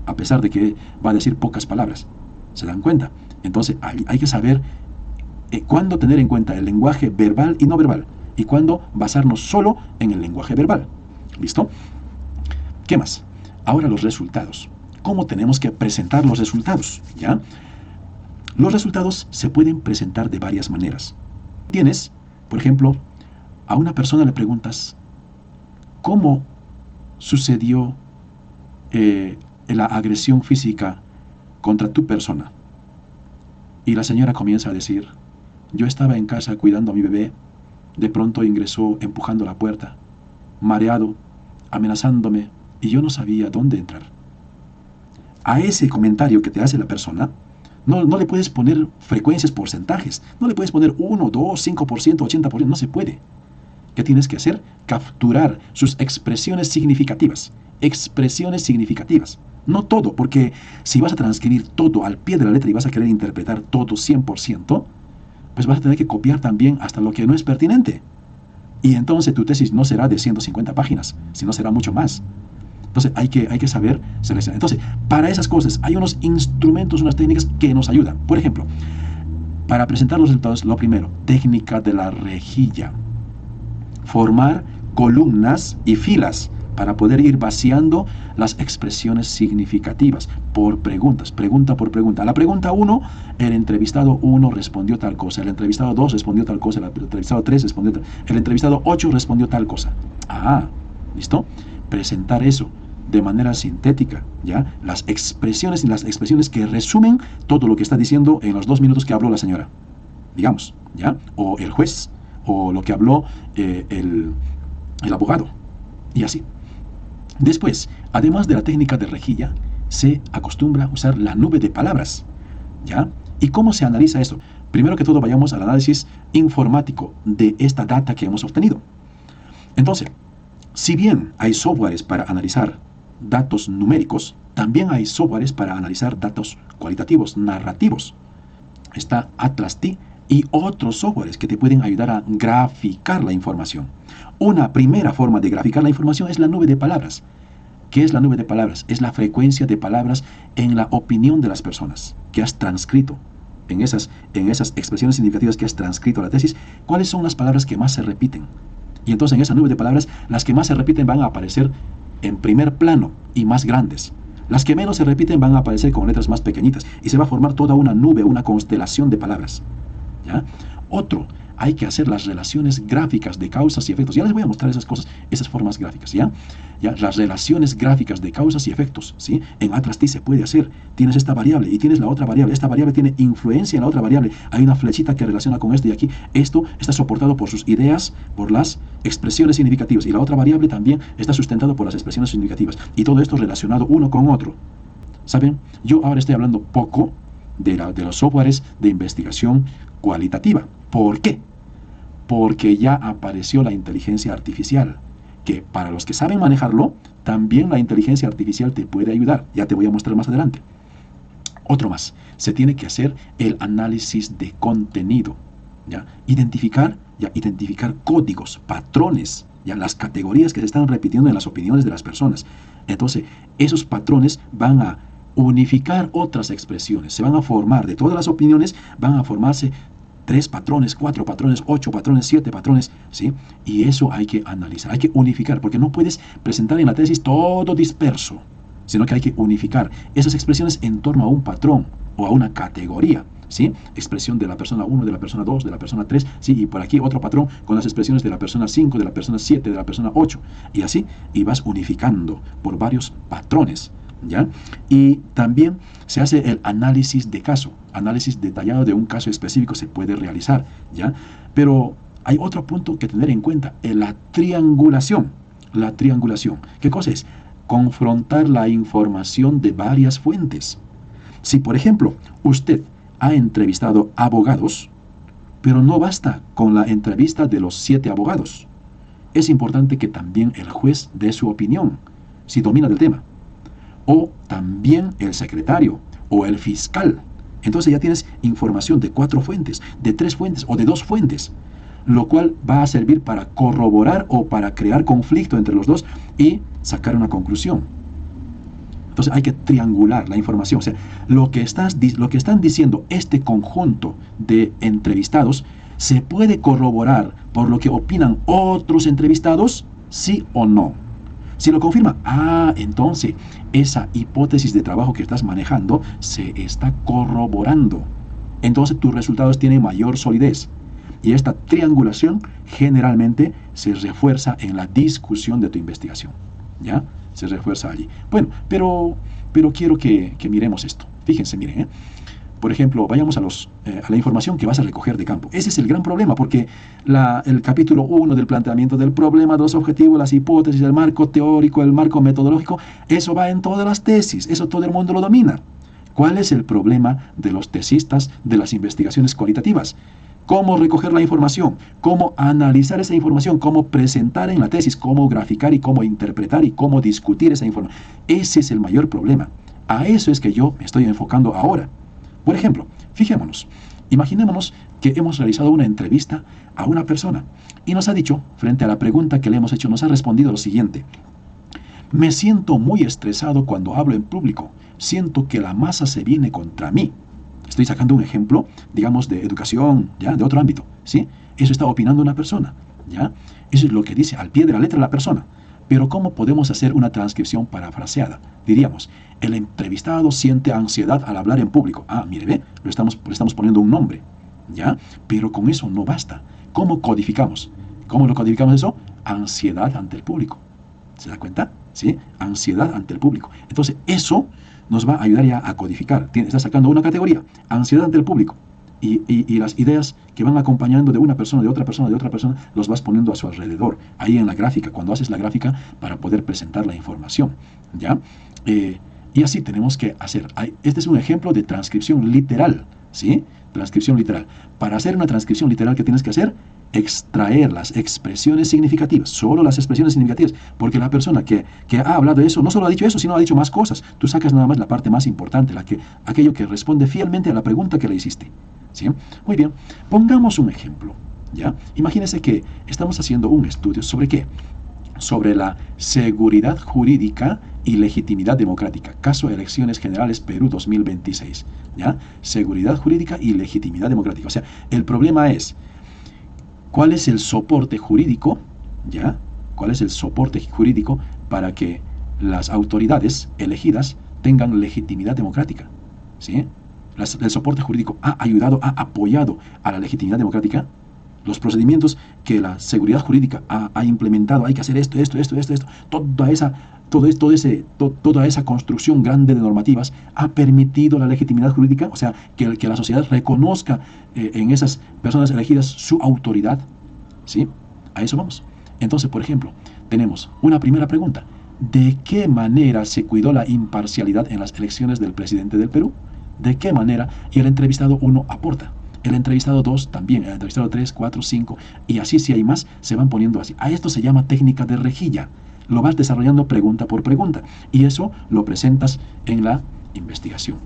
[SPEAKER 1] a pesar de que va a decir pocas palabras. ¿Se dan cuenta? Entonces hay que saber cuándo tener en cuenta el lenguaje verbal y no verbal, y cuándo basarnos solo en el lenguaje verbal. ¿Listo? ¿Qué más? Ahora los resultados. ¿Cómo tenemos que presentar los resultados? ¿Ya? Los resultados se pueden presentar de varias maneras. Tienes, por ejemplo, a una persona le preguntas, ¿cómo sucedió la agresión física contra tu persona? Y la señora comienza a decir, yo estaba en casa cuidando a mi bebé, de pronto ingresó empujando la puerta, mareado, amenazándome, y yo no sabía dónde entrar. A ese comentario que te hace la persona, no le puedes poner frecuencias, porcentajes, no le puedes poner 1, 2, 5%, 80%, no se puede. ¿Qué tienes que hacer? Capturar sus expresiones significativas. Expresiones significativas. No todo, porque si vas a transcribir todo al pie de la letra y vas a querer interpretar todo 100%, pues vas a tener que copiar también hasta lo que no es pertinente. Y entonces tu tesis no será de 150 páginas, sino será mucho más. Entonces hay que saber seleccionar. Entonces, para esas cosas hay unos instrumentos, unas técnicas que nos ayudan. Por ejemplo, para presentar los resultados, lo primero, técnica de la rejilla. Formar columnas y filas para poder ir vaciando las expresiones significativas por preguntas, pregunta por pregunta. A la pregunta 1, el entrevistado 1 respondió tal cosa, el entrevistado 2 respondió tal cosa, el entrevistado 3 respondió tal cosa, el entrevistado 8 respondió tal cosa. ¿Listo? Presentar eso de manera sintética, ¿ya? Las expresiones que resumen todo lo que está diciendo en los 2 minutos que habló la señora, digamos, ¿ya? O el juez, o lo que habló el abogado, y así. Después, además de la técnica de rejilla, se acostumbra a usar la nube de palabras, ¿ya? ¿Y cómo se analiza esto? Primero que todo, vayamos al análisis informático de esta data que hemos obtenido. Entonces, si bien hay softwares para analizar datos numéricos, también hay softwares para analizar datos cualitativos, narrativos. Está Atlas-T y otros softwares que te pueden ayudar a graficar la información. Una primera forma de graficar la información es la nube de palabras. ¿Qué es la nube de palabras? Es la frecuencia de palabras en la opinión de las personas que has transcrito. En esas expresiones significativas que has transcrito a la tesis, ¿cuáles son las palabras que más se repiten? Y entonces en esa nube de palabras, las que más se repiten van a aparecer en primer plano y más grandes. Las que menos se repiten van a aparecer con letras más pequeñitas y se va a formar toda una nube, una constelación de palabras. ¿Ya? Otro, hay que hacer las relaciones gráficas de causas y efectos. Ya les voy a mostrar esas cosas, esas formas gráficas, ¿ya? Las relaciones gráficas de causas y efectos, ¿sí? En Atlas-T se puede hacer. Tienes esta variable y tienes la otra variable. Esta variable tiene influencia en la otra variable. Hay una flechita que relaciona con esto y aquí. Esto está soportado por sus ideas, por las expresiones significativas. Y la otra variable también está sustentado por las expresiones significativas. Y todo esto relacionado uno con otro. ¿Saben? Yo ahora estoy hablando poco de los softwares de investigación cualitativa. ¿Por qué? Porque ya apareció la inteligencia artificial, que para los que saben manejarlo, también la inteligencia artificial te puede ayudar. Ya te voy a mostrar más adelante. Otro más, se tiene que hacer el análisis de contenido, ¿ya? Identificar códigos, patrones, ¿ya? Las categorías que se están repitiendo en las opiniones de las personas. Entonces, esos patrones van a unificar otras expresiones, se van a formar de todas las opiniones, van a formarse 3 patrones, 4 patrones, 8 patrones, 7 patrones, ¿sí? Y eso hay que analizar, hay que unificar, porque no puedes presentar en la tesis todo disperso, sino que hay que unificar esas expresiones en torno a un patrón o a una categoría, ¿sí? Expresión de la persona 1, de la persona 2, de la persona 3, ¿sí? Y por aquí otro patrón con las expresiones de la persona 5, de la persona 7, de la persona 8, y así, y vas unificando por varios patrones, ¿ya? Y también se hace el análisis de caso, análisis detallado de un caso específico se puede realizar, ¿ya? Pero hay otro punto que tener en cuenta, la triangulación. La triangulación, ¿qué cosa es? Confrontar la información de varias fuentes. Si, por ejemplo, usted ha entrevistado abogados, pero no basta con la entrevista de los 7 abogados. Es importante que también el juez dé su opinión, si domina del tema. O también el secretario o el fiscal. Entonces ya tienes información de 4 fuentes, de 3 fuentes o de 2 fuentes, lo cual va a servir para corroborar o para crear conflicto entre los dos y sacar una conclusión. Entonces hay que triangular la información. O sea, lo que están diciendo este conjunto de entrevistados se puede corroborar por lo que opinan otros entrevistados, sí o no. Si lo confirma, entonces esa hipótesis de trabajo que estás manejando se está corroborando. Entonces tus resultados tienen mayor solidez. Y esta triangulación generalmente se refuerza en la discusión de tu investigación. ¿Ya? Se refuerza allí. Bueno, pero quiero que miremos esto. Fíjense, miren, por ejemplo, vayamos a la información que vas a recoger de campo. Ese es el gran problema, porque el capítulo 1 del planteamiento del problema, de los objetivos, las hipótesis, el marco teórico, el marco metodológico, eso va en todas las tesis, eso todo el mundo lo domina. ¿Cuál es el problema de los tesistas de las investigaciones cualitativas? Cómo recoger la información, cómo analizar esa información, cómo presentar en la tesis, cómo graficar y cómo interpretar y cómo discutir esa información. Ese es el mayor problema. A eso es que yo me estoy enfocando ahora. Por ejemplo, fijémonos, imaginémonos que hemos realizado una entrevista a una persona y nos ha dicho, frente a la pregunta que le hemos hecho, nos ha respondido lo siguiente: me siento muy estresado cuando hablo en público, siento que la masa se viene contra mí. Estoy sacando un ejemplo, digamos, de educación, ¿ya? De otro ámbito, ¿sí? Eso está opinando una persona, ¿ya? Eso es lo que dice al pie de la letra la persona. Pero ¿cómo podemos hacer una transcripción parafraseada? Diríamos, el entrevistado siente ansiedad al hablar en público. Mire, ve, le estamos poniendo un nombre, ¿ya? Pero con eso no basta. ¿Cómo codificamos? ¿Cómo lo codificamos eso? Ansiedad ante el público. ¿Se da cuenta? ¿Sí? Ansiedad ante el público. Entonces, eso nos va a ayudar ya a codificar. Está sacando una categoría, ansiedad ante el público. Y las ideas que van acompañando de una persona, de otra persona, de otra persona, los vas poniendo a su alrededor, ahí en la gráfica, cuando haces la gráfica para poder presentar la información, ¿ya? Y así tenemos que hacer. Este es un ejemplo de transcripción literal, ¿sí? Transcripción literal. Para hacer una transcripción literal, ¿qué tienes que hacer? Extraer las expresiones significativas, solo las expresiones significativas, porque la persona que ha hablado de eso, no solo ha dicho eso, sino ha dicho más cosas. Tú sacas nada más la parte más importante, aquello que responde fielmente a la pregunta que le hiciste, ¿sí? Muy bien, pongamos un ejemplo, ¿ya? Imagínense que estamos haciendo un estudio ¿sobre qué? Sobre la seguridad jurídica y legitimidad democrática. Caso Elecciones Generales Perú 2026, ¿ya? Seguridad jurídica y legitimidad democrática. O sea, el problema es, ¿cuál es el soporte jurídico? ¿Ya? ¿Cuál es el soporte jurídico para que las autoridades elegidas tengan legitimidad democrática? ¿Sí? El soporte jurídico ha ayudado, ha apoyado a la legitimidad democrática. Los procedimientos que la seguridad jurídica ha implementado, hay que hacer esto, toda esa construcción grande de normativas ha permitido la legitimidad jurídica, o sea, que la sociedad reconozca en esas personas elegidas su autoridad, ¿sí? A eso vamos. Entonces, por ejemplo, tenemos una primera pregunta: ¿de qué manera se cuidó la imparcialidad en las elecciones del presidente del Perú? ¿De qué manera? Y el entrevistado 1 aporta. El entrevistado 2 también, el entrevistado 3, 4, 5, y así si hay más, se van poniendo así. A esto se llama técnica de rejilla. Lo vas desarrollando pregunta por pregunta, y eso lo presentas en la investigación,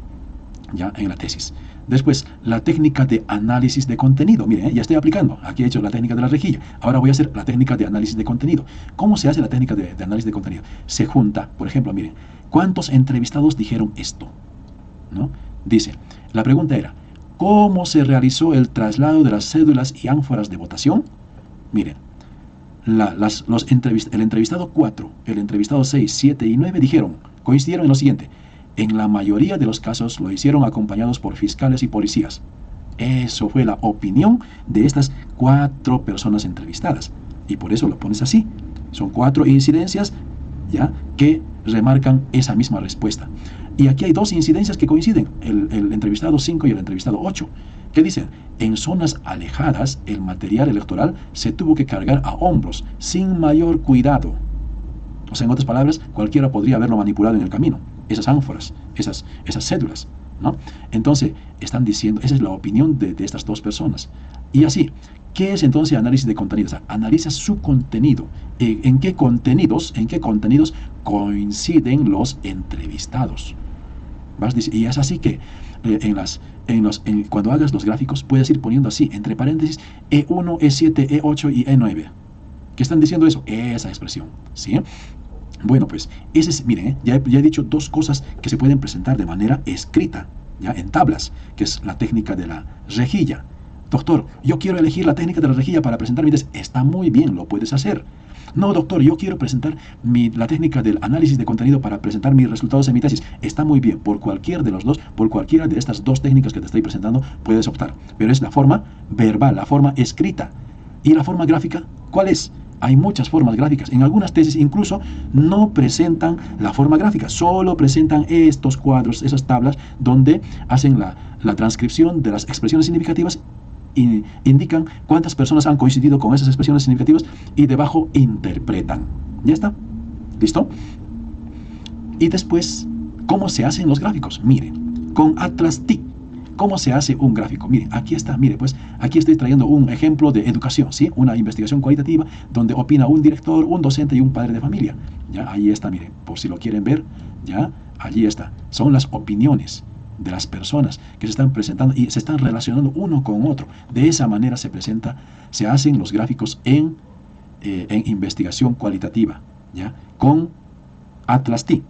[SPEAKER 1] ya en la tesis. Después, la técnica de análisis de contenido. Miren, ya estoy aplicando. Aquí he hecho la técnica de la rejilla. Ahora voy a hacer la técnica de análisis de contenido. ¿Cómo se hace la técnica de análisis de contenido? Se junta, por ejemplo, miren, ¿cuántos entrevistados dijeron esto? ¿No? Dice, la pregunta era, ¿cómo se realizó el traslado de las cédulas y ánforas de votación? Miren, el entrevistado 4, el entrevistado 6, 7 y 9 coincidieron en lo siguiente: en la mayoría de los casos lo hicieron acompañados por fiscales y policías. Eso fue la opinión de estas 4 personas entrevistadas. Y por eso lo pones así. Son 4 incidencias, ¿ya?, que remarcan esa misma respuesta. Y aquí hay 2 incidencias que coinciden, el entrevistado 5 y el entrevistado 8, que dicen: en zonas alejadas el material electoral se tuvo que cargar a hombros sin mayor cuidado. O sea, en otras palabras, cualquiera podría haberlo manipulado en el camino, esas ánforas, esas cédulas, ¿no? Entonces, están diciendo, esa es la opinión de estas dos personas. Y así, ¿qué es entonces análisis de contenidos? O sea, analiza su contenido. ¿En qué contenidos coinciden los entrevistados? Y es así que cuando hagas los gráficos puedes ir poniendo así, entre paréntesis, E1, E7, E8 y E9. ¿Qué están diciendo eso? Esa expresión, ¿sí? Bueno, pues, miren, ya he dicho dos cosas que se pueden presentar de manera escrita, ya en tablas, que es la técnica de la rejilla. Doctor, yo quiero elegir la técnica de la rejilla para presentar mi tesis. Está muy bien, lo puedes hacer. No, doctor, yo quiero presentar la técnica del análisis de contenido para presentar mis resultados en mi tesis. Está muy bien, por cualquiera de los dos, por cualquiera de estas dos técnicas que te estoy presentando, puedes optar. Pero es la forma verbal, la forma escrita. ¿Y la forma gráfica? ¿Cuál es? Hay muchas formas gráficas. En algunas tesis incluso no presentan la forma gráfica, solo presentan estos cuadros, esas tablas, donde hacen la transcripción de las expresiones significativas y indican cuántas personas han coincidido con esas expresiones significativas y debajo interpretan. ¿Ya está? ¿Listo? Y después, ¿cómo se hacen los gráficos? Miren, con Atlas TIC. ¿Cómo se hace un gráfico? Miren, aquí está, mire, pues aquí estoy trayendo un ejemplo de educación, ¿sí? Una investigación cualitativa donde opina un director, un docente y un padre de familia. Ya, ahí está, miren, por si lo quieren ver, ya, allí está. Son las opiniones de las personas que se están presentando y se están relacionando uno con otro. De esa manera se hacen los gráficos en investigación cualitativa, ¿ya? Con Atlas TIC,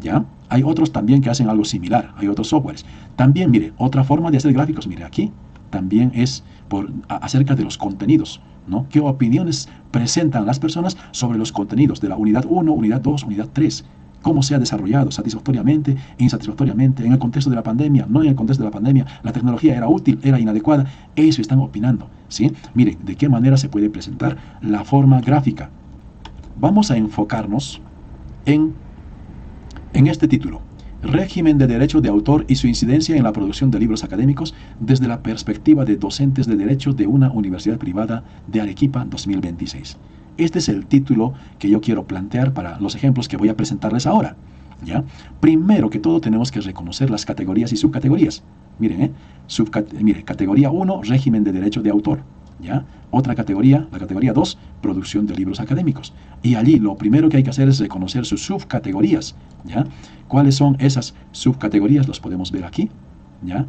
[SPEAKER 1] ¿ya? Hay otros también que hacen algo similar, hay otros softwares. También, mire, otra forma de hacer gráficos, mire, aquí también es acerca de los contenidos, ¿no? ¿Qué opiniones presentan las personas sobre los contenidos de la unidad 1, unidad 2, unidad 3? ¿Cómo se ha desarrollado satisfactoriamente, insatisfactoriamente, en el contexto de la pandemia, no en el contexto de la pandemia? ¿La tecnología era útil, era inadecuada? Eso están opinando, ¿sí? Miren, ¿de qué manera se puede presentar la forma gráfica? Vamos a enfocarnos en este título: Régimen de derecho de autor y su incidencia en la producción de libros académicos desde la perspectiva de docentes de derecho de una universidad privada de Arequipa 2026. Este es el título que yo quiero plantear para los ejemplos que voy a presentarles ahora, ¿ya? Primero que todo tenemos que reconocer las categorías y subcategorías. Miren, mire, categoría 1, régimen de derecho de autor, ¿ya? Otra categoría, la categoría 2, producción de libros académicos. Y allí lo primero que hay que hacer es reconocer sus subcategorías, ¿ya? ¿Cuáles son esas subcategorías? Los podemos ver aquí, ¿ya?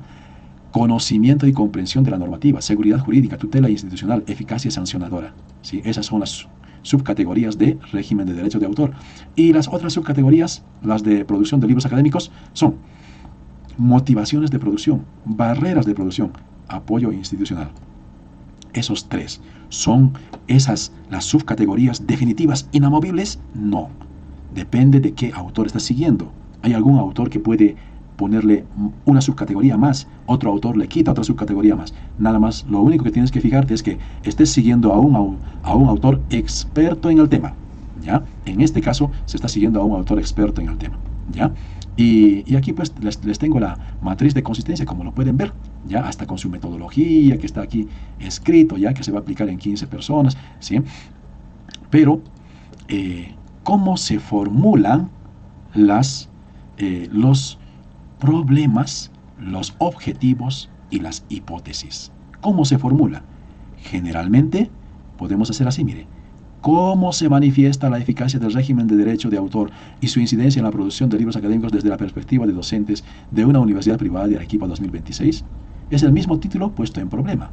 [SPEAKER 1] Conocimiento y comprensión de la normativa, seguridad jurídica, tutela institucional, eficacia sancionadora, ¿sí? Esas son las subcategorías de régimen de derecho de autor. Y las otras subcategorías, las de producción de libros académicos, son motivaciones de producción, barreras de producción, apoyo institucional. Esos tres, ¿son esas las subcategorías definitivas, inamovibles? No. Depende de qué autor estás siguiendo. Hay algún autor que puede ponerle una subcategoría más, otro autor le quita otra subcategoría más. Nada más, lo único que tienes que fijarte es que estés siguiendo a un autor experto en el tema, ¿ya? En este caso, se está siguiendo a un autor experto en el tema, ¿ya? Y aquí pues les tengo la matriz de consistencia, como lo pueden ver, ya hasta con su metodología, que está aquí escrito, ya que se va a aplicar en 15 personas, ¿sí? Pero, ¿cómo se formulan los problemas, los objetivos y las hipótesis? ¿Cómo se formula? Generalmente podemos hacer así, mire. ¿Cómo se manifiesta la eficacia del régimen de derecho de autor y su incidencia en la producción de libros académicos desde la perspectiva de docentes de una universidad privada de Arequipa 2026? Es el mismo título puesto en problema.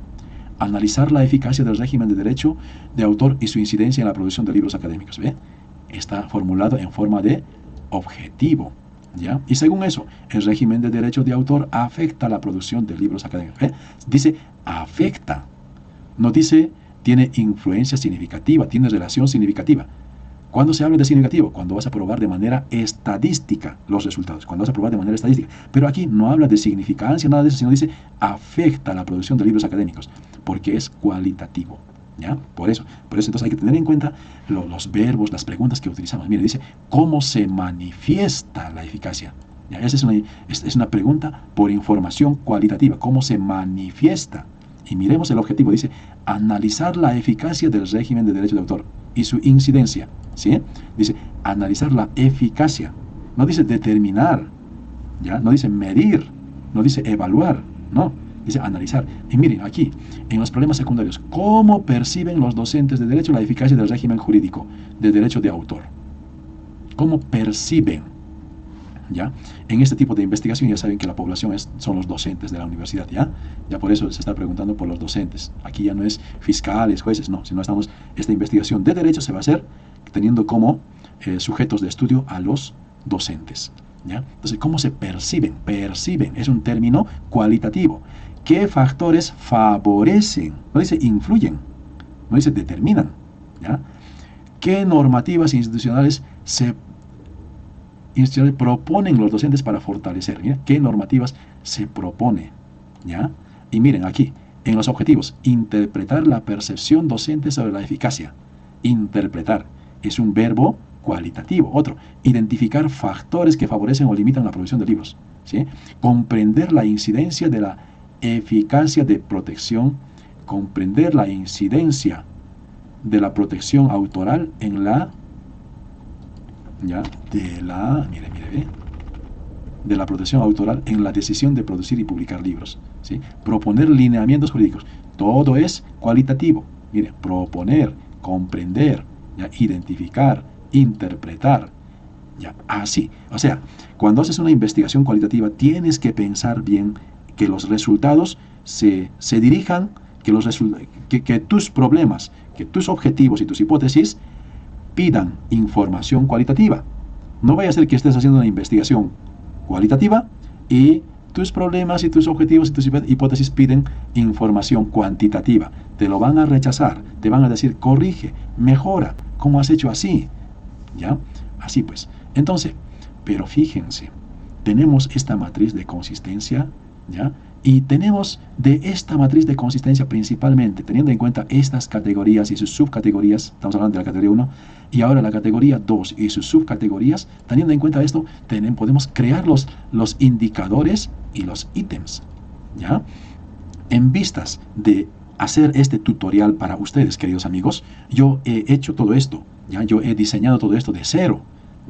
[SPEAKER 1] Analizar la eficacia del régimen de derecho de autor y su incidencia en la producción de libros académicos. ¿Ve? Está formulado en forma de objetivo, ¿ya? Y según eso, el régimen de derecho de autor afecta la producción de libros académicos. ¿Ve? Dice afecta, no dice tiene influencia significativa, tiene relación significativa. ¿Cuándo se habla de significativo? Cuando vas a probar de manera estadística los resultados, cuando vas a probar de manera estadística. Pero aquí no habla de significancia, nada de eso, sino dice afecta la producción de libros académicos, porque es cualitativo, ¿ya? Por eso entonces hay que tener en cuenta los verbos, las preguntas que utilizamos. Mire, dice, ¿cómo se manifiesta la eficacia? ¿Ya? Esa es una pregunta por información cualitativa, ¿cómo se manifiesta? Y miremos el objetivo, dice, analizar la eficacia del régimen de derecho de autor y su incidencia, ¿sí? Dice, analizar la eficacia, no dice determinar, ¿ya? No dice medir, no dice evaluar, no, dice analizar. Y miren, aquí, en los problemas secundarios, ¿cómo perciben los docentes de derecho la eficacia del régimen jurídico de derecho de autor? ¿Cómo perciben? ¿Ya? En este tipo de investigación ya saben que la población son los docentes de la universidad, ya por eso se está preguntando por los docentes. Aquí ya no es fiscales, jueces, no, sino esta investigación de derecho se va a hacer teniendo como sujetos de estudio a los docentes, ¿ya? Entonces, ¿cómo se perciben? Perciben es un término cualitativo. ¿Qué factores favorecen? No dice influyen, no dice determinan, ¿ya? ¿Qué normativas institucionales proponen los docentes para fortalecer? ¿Ya? ¿Qué normativas se propone? ¿Ya? Y miren aquí, en los objetivos, interpretar la percepción docente sobre la eficacia. Interpretar es un verbo cualitativo. Otro, identificar factores que favorecen o limitan la producción de libros, ¿sí? Comprender la incidencia de la eficacia de protección, comprender la incidencia de la protección autoral en la de la protección autoral en la decisión de producir y publicar libros, ¿sí? Proponer lineamientos jurídicos. Todo es cualitativo. Mire, proponer, comprender, ¿ya? Identificar, interpretar, ¿ya? Así. O sea, cuando haces una investigación cualitativa, tienes que pensar bien que los resultados se dirijan, que tus problemas, que tus objetivos y tus hipótesis pidan información cualitativa. No vaya a ser que estés haciendo una investigación cualitativa y tus problemas y tus objetivos y tus hipótesis piden información cuantitativa. Te lo van a rechazar, te van a decir, corrige, mejora, ¿cómo has hecho así? ¿Ya? Así pues. Entonces, pero fíjense, tenemos esta matriz de consistencia, ¿ya? Y tenemos de esta matriz de consistencia principalmente, teniendo en cuenta estas categorías y sus subcategorías, estamos hablando de la categoría 1, y ahora la categoría 2 y sus subcategorías, teniendo en cuenta esto, podemos crear los indicadores y los ítems, ¿ya? En vistas de hacer este tutorial para ustedes, queridos amigos, yo he hecho todo esto, ¿ya? Yo he diseñado todo esto de cero,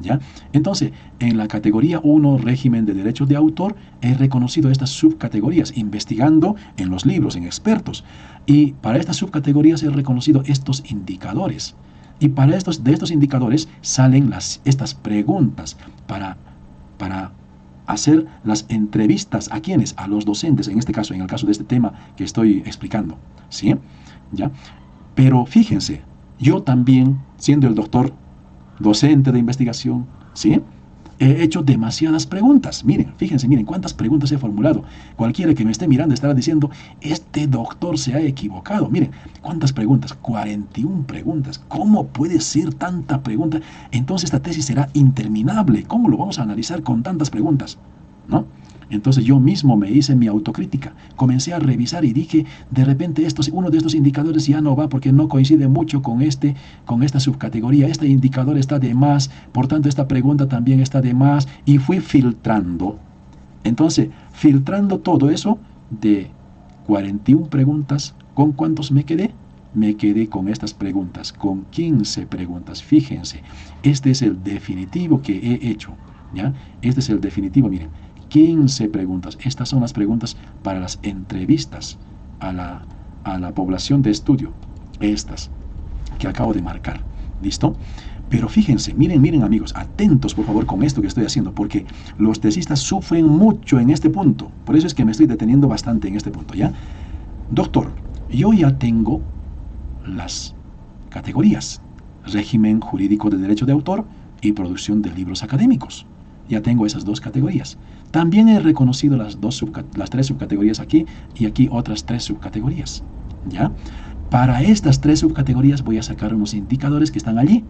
[SPEAKER 1] ¿ya? Entonces, en la categoría 1, régimen de derechos de autor, he reconocido estas subcategorías, investigando en los libros, en expertos. Y para estas subcategorías he reconocido estos indicadores. Y de estos indicadores salen estas preguntas para hacer las entrevistas. ¿A quiénes? A los docentes, en este caso, en el caso de este tema que estoy explicando, ¿sí? ¿Ya? Pero fíjense, yo también, siendo el doctor docente de investigación, ¿sí? He hecho demasiadas preguntas. Miren, fíjense, miren cuántas preguntas he formulado. Cualquiera que me esté mirando estará diciendo, este doctor se ha equivocado. Miren, cuántas preguntas, 41 preguntas. ¿Cómo puede ser tanta pregunta? Entonces esta tesis será interminable. ¿Cómo lo vamos a analizar con tantas preguntas? ¿No? Entonces yo mismo me hice mi autocrítica, comencé a revisar y dije, de repente uno de estos indicadores ya no va porque no coincide mucho con esta subcategoría, este indicador está de más, por tanto esta pregunta también está de más, y fui filtrando. Entonces, filtrando todo eso de 41 preguntas, ¿con cuántos me quedé? Me quedé con estas preguntas, con 15 preguntas. Fíjense, este es el definitivo que he hecho, ¿ya? Este es el definitivo, miren. 15 preguntas. Estas son las preguntas para las entrevistas a la población de estudio. Estas que acabo de marcar. ¿Listo? Pero fíjense, miren amigos, atentos por favor con esto que estoy haciendo, porque los tesistas sufren mucho en este punto. Por eso es que me estoy deteniendo bastante en este punto, ¿ya? Doctor, yo ya tengo las categorías. Régimen jurídico de derecho de autor y producción de libros académicos. Ya tengo esas dos categorías. También he reconocido las 3 subcategorías aquí y aquí otras 3 subcategorías, ¿ya? Para estas 3 subcategorías voy a sacar unos indicadores que están allí,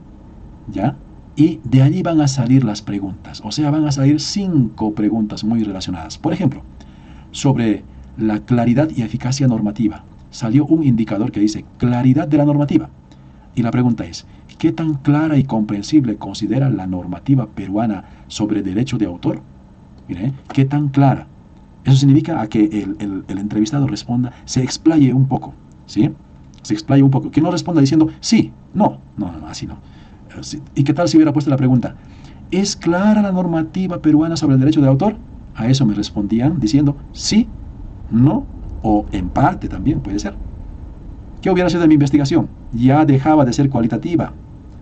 [SPEAKER 1] ¿ya? Y de allí van a salir las preguntas. O sea, van a salir 5 preguntas muy relacionadas. Por ejemplo, sobre la claridad y eficacia normativa. Salió un indicador que dice claridad de la normativa. Y la pregunta es, ¿qué tan clara y comprensible considera la normativa peruana sobre derecho de autor? Mire, ¿qué tan clara? Eso significa a que el entrevistado responda, se explaye un poco, ¿sí? Se explaye un poco. Que no responda diciendo, sí, no, así no. ¿Y qué tal si hubiera puesto la pregunta, ¿es clara la normativa peruana sobre el derecho de autor? A eso me respondían diciendo sí, no o en parte también puede ser. ¿Qué hubiera sido de mi investigación? Ya dejaba de ser cualitativa,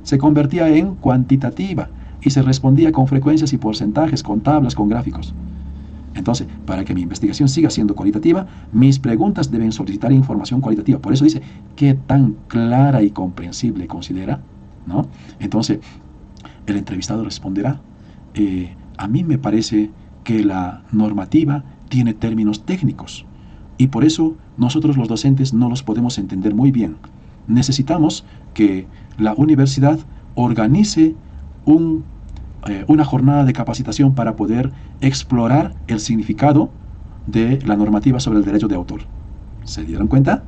[SPEAKER 1] se convertía en cuantitativa y se respondía con frecuencias y porcentajes, con tablas, con gráficos. Entonces, para que mi investigación siga siendo cualitativa, mis preguntas deben solicitar información cualitativa. Por eso dice, ¿qué tan clara y comprensible considera? ¿No? Entonces, el entrevistado responderá, a mí me parece que la normativa tiene términos técnicos y por eso nosotros los docentes no los podemos entender muy bien. Necesitamos que la universidad organice una jornada de capacitación para poder explorar el significado de la normativa sobre el derecho de autor. ¿Se dieron cuenta?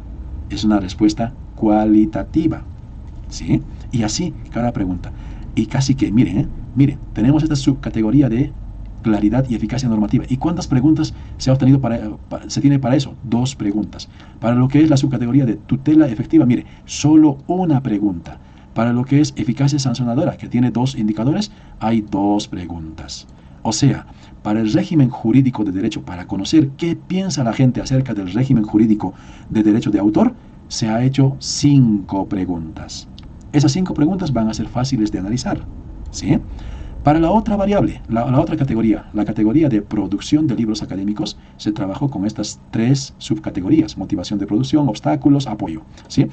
[SPEAKER 1] Es una respuesta cualitativa, ¿sí? Y así cada pregunta. Y casi que, miren, tenemos esta subcategoría de claridad y eficacia normativa. ¿Y cuántas preguntas se ha obtenido se tiene para eso? 2 preguntas. Para lo que es la subcategoría de tutela efectiva, mire, solo una pregunta. Para lo que es eficacia sancionadora, que tiene 2 indicadores, hay 2 preguntas. O sea, para el régimen jurídico de derecho, para conocer qué piensa la gente acerca del régimen jurídico de derecho de autor, se ha hecho 5 preguntas. Esas 5 preguntas van a ser fáciles de analizar, ¿sí? Para la otra variable, la otra categoría, la categoría de producción de libros académicos, se trabajó con estas 3 subcategorías: motivación de producción, obstáculos, apoyo, ¿sí?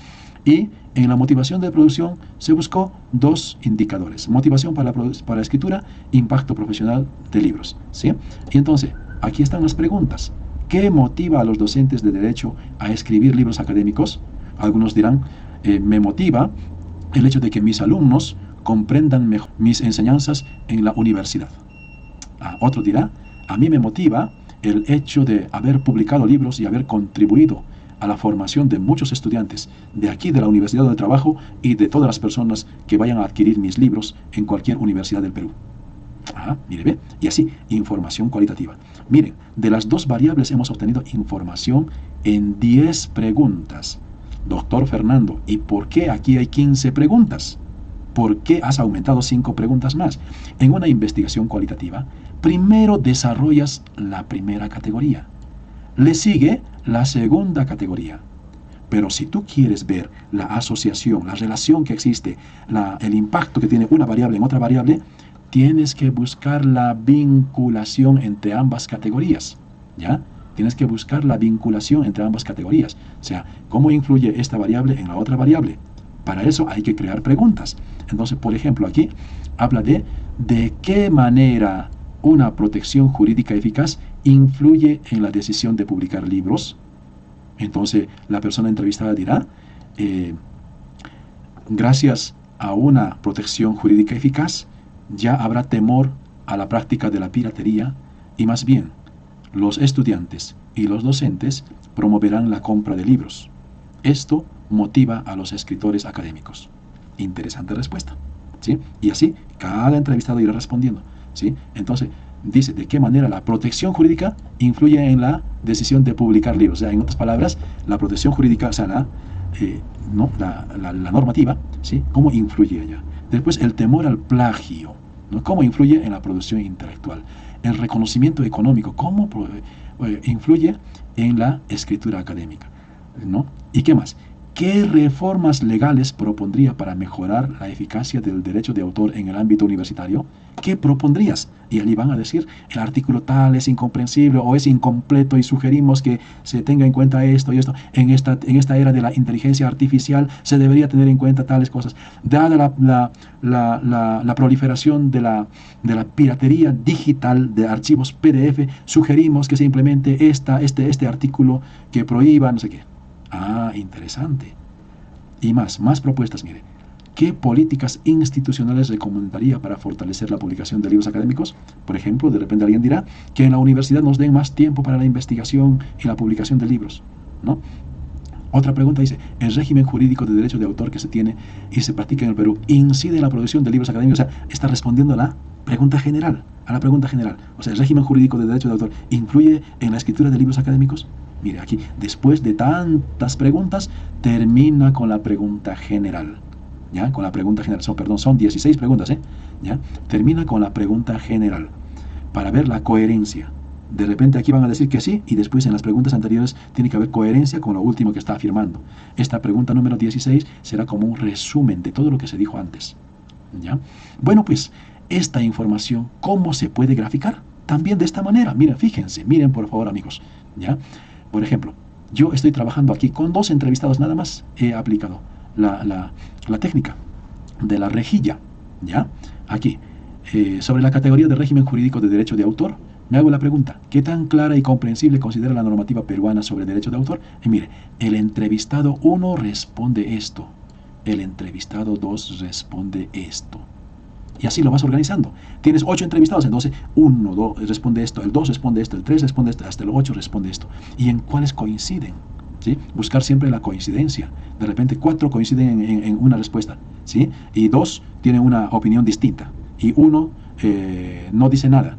[SPEAKER 1] Y en la motivación de producción se buscó 2 indicadores: motivación para la escritura, impacto profesional de libros, ¿sí? Y entonces, aquí están las preguntas. ¿Qué motiva a los docentes de derecho a escribir libros académicos? Algunos dirán, me motiva el hecho de que mis alumnos comprendan mejor mis enseñanzas en la universidad. Otro dirá, a mí me motiva el hecho de haber publicado libros y haber contribuido a la formación de muchos estudiantes de aquí, de la Universidad donde trabajo, y de todas las personas que vayan a adquirir mis libros en cualquier universidad del Perú. Mire, ve, y así, información cualitativa. Miren, de las 2 variables hemos obtenido información en 10 preguntas. Doctor Fernando, ¿y por qué aquí hay 15 preguntas? ¿Por qué has aumentado 5 preguntas más? En una investigación cualitativa, primero desarrollas la primera categoría. Le sigue la segunda categoría. Pero si tú quieres ver la asociación, la relación que existe, el impacto que tiene una variable en otra variable, tienes que buscar la vinculación entre ambas categorías, ¿ya? Tienes que buscar la vinculación entre ambas categorías. O sea, ¿cómo influye esta variable en la otra variable? Para eso hay que crear preguntas. Entonces, por ejemplo, aquí habla de qué manera una protección jurídica eficaz influye en la decisión de publicar libros. Entonces, la persona entrevistada dirá, gracias a una protección jurídica eficaz, ya habrá temor a la práctica de la piratería y más bien, los estudiantes y los docentes promoverán la compra de libros. Esto motiva a los escritores académicos. Interesante respuesta, ¿sí? Y así, cada entrevistado irá respondiendo, ¿sí? Entonces, dice de qué manera la protección jurídica influye en la decisión de publicar libros. O sea, en otras palabras, la protección jurídica, o sea, la normativa, ¿sí? ¿Cómo influye ella? Después, el temor al plagio, ¿no? ¿Cómo influye en la producción intelectual? El reconocimiento económico, ¿cómo influye en la escritura académica? ¿No? ¿Y qué más? ¿Qué reformas legales propondría para mejorar la eficacia del derecho de autor en el ámbito universitario? ¿Qué propondrías? Y allí van a decir, el artículo tal es incomprensible o es incompleto y sugerimos que se tenga en cuenta esto y esto. En esta era de la inteligencia artificial se debería tener en cuenta tales cosas. Dada la proliferación de la piratería digital de archivos PDF, sugerimos que se implemente este artículo que prohíba no sé qué. Interesante. Y más propuestas, mire. ¿Qué políticas institucionales recomendaría para fortalecer la publicación de libros académicos? Por ejemplo, de repente alguien dirá que en la universidad nos den más tiempo para la investigación y la publicación de libros, ¿no? Otra pregunta dice, ¿el régimen jurídico de derecho de autor que se tiene y se practica en el Perú incide en la producción de libros académicos? O sea, está respondiendo a la pregunta general, O sea, ¿el régimen jurídico de derecho de autor influye en la escritura de libros académicos? Mire, aquí, después de tantas preguntas, termina con la pregunta general. ¿Ya? Con la pregunta general. Son 16 preguntas, ¿ya? Termina con la pregunta general. Para ver la coherencia. De repente aquí van a decir que sí, y después en las preguntas anteriores tiene que haber coherencia con lo último que está afirmando. Esta pregunta número 16 será como un resumen de todo lo que se dijo antes. ¿Ya? Bueno, pues, esta información, ¿cómo se puede graficar? También de esta manera. Miren, fíjense, miren por favor, amigos. ¿Ya? Por ejemplo, yo estoy trabajando aquí con 2 entrevistados nada más. He aplicado la técnica de la rejilla. ¿Ya? Aquí, sobre la categoría de régimen jurídico de derecho de autor, me hago la pregunta, ¿qué tan clara y comprensible considera la normativa peruana sobre derecho de autor? Y mire, el entrevistado 1 responde esto, el entrevistado 2 responde esto. Y así lo vas organizando. Tienes 8 entrevistados, entonces 1, 2 responde esto, el 2 responde esto, el 3 responde esto, hasta el 8 responde esto. ¿Y en cuáles coinciden? ¿Sí? Buscar siempre la coincidencia. De repente 4 coinciden en una respuesta, ¿sí? Y 2 tienen una opinión distinta. Y 1 no dice nada.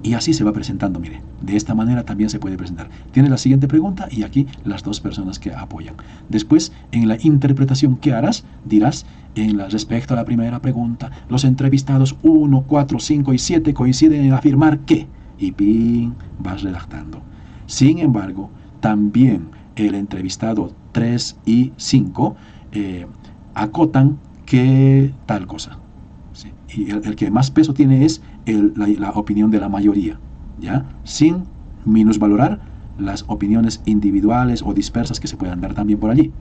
[SPEAKER 1] Y así se va presentando, mire. De esta manera también se puede presentar. Tiene la siguiente pregunta y aquí las 2 personas que apoyan. Después, en la interpretación, ¿qué harás? Dirás, respecto a la primera pregunta, los entrevistados 1, 4, 5 y 7 coinciden en afirmar que, y pin, vas redactando. Sin embargo, también el entrevistado 3 y 5 acotan que tal cosa. ¿Sí? Y el que más peso tiene es la opinión de la mayoría, ¿ya? Sin minusvalorar las opiniones individuales o dispersas que se puedan dar también por allí,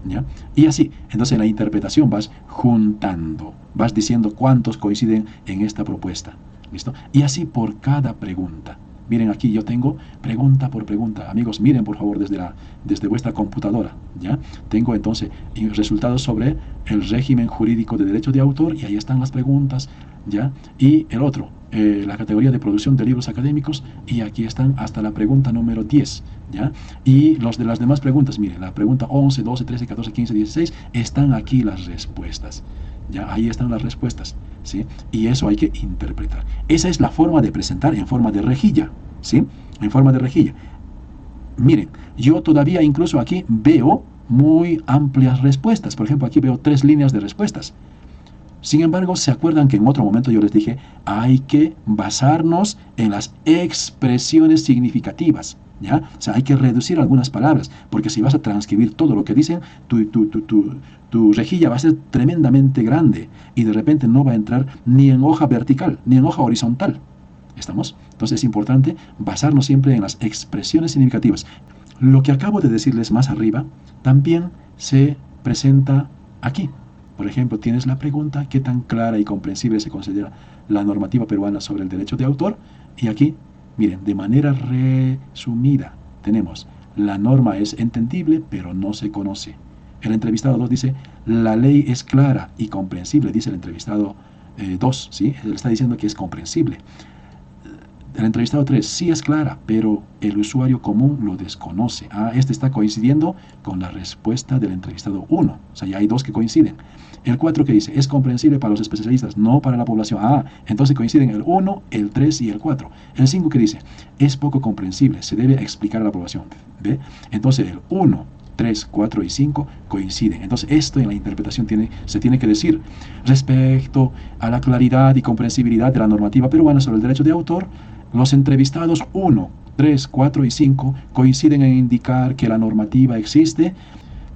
[SPEAKER 1] ¿ya? Y así, entonces en la interpretación vas juntando, vas diciendo cuántos coinciden en esta propuesta, ¿listo? Y así por cada pregunta. Miren, aquí yo tengo pregunta por pregunta. Amigos, miren por favor desde vuestra computadora, ¿ya? Tengo entonces resultados sobre el régimen jurídico de derecho de autor y ahí están las preguntas, ¿ya? Y el otro, la categoría de producción de libros académicos y aquí están hasta la pregunta número 10, ¿ya? Y los de las demás preguntas, miren, la pregunta 11, 12, 13, 14, 15, 16, están aquí las respuestas. Ya, ahí están las respuestas, ¿sí? Y eso hay que interpretar. Esa es la forma de presentar en forma de rejilla, ¿sí? En forma de rejilla. Miren, yo todavía incluso aquí veo muy amplias respuestas. Por ejemplo, aquí veo 3 líneas de respuestas. Sin embargo, ¿se acuerdan que en otro momento yo les dije, hay que basarnos en las expresiones significativas? ¿Ya? O sea, hay que reducir algunas palabras, porque si vas a transcribir todo lo que dicen, tu rejilla va a ser tremendamente grande y de repente no va a entrar ni en hoja vertical, ni en hoja horizontal. ¿Estamos? Entonces es importante basarnos siempre en las expresiones significativas. Lo que acabo de decirles más arriba también se presenta aquí. Por ejemplo, tienes la pregunta, ¿qué tan clara y comprensible se considera la normativa peruana sobre el derecho de autor? Y aquí, miren, de manera resumida, tenemos, la norma es entendible, pero no se conoce. El entrevistado 2 dice, la ley es clara y comprensible, dice el entrevistado 2, ¿sí? Él está diciendo que es comprensible. El entrevistado 3, sí es clara, pero el usuario común lo desconoce. Este está coincidiendo con la respuesta del entrevistado 1. O sea, ya hay 2 que coinciden. El 4 que dice, es comprensible para los especialistas, no para la población. Entonces coinciden el 1, el 3 y el 4. El 5 que dice, es poco comprensible, se debe explicar a la población. ¿Ve? Entonces el 1, 3, 4 y 5 coinciden. Entonces esto en la interpretación se tiene que decir respecto a la claridad y comprensibilidad de la normativa peruana sobre el derecho de autor. Los entrevistados 1, 3, 4 y 5 coinciden en indicar que la normativa existe,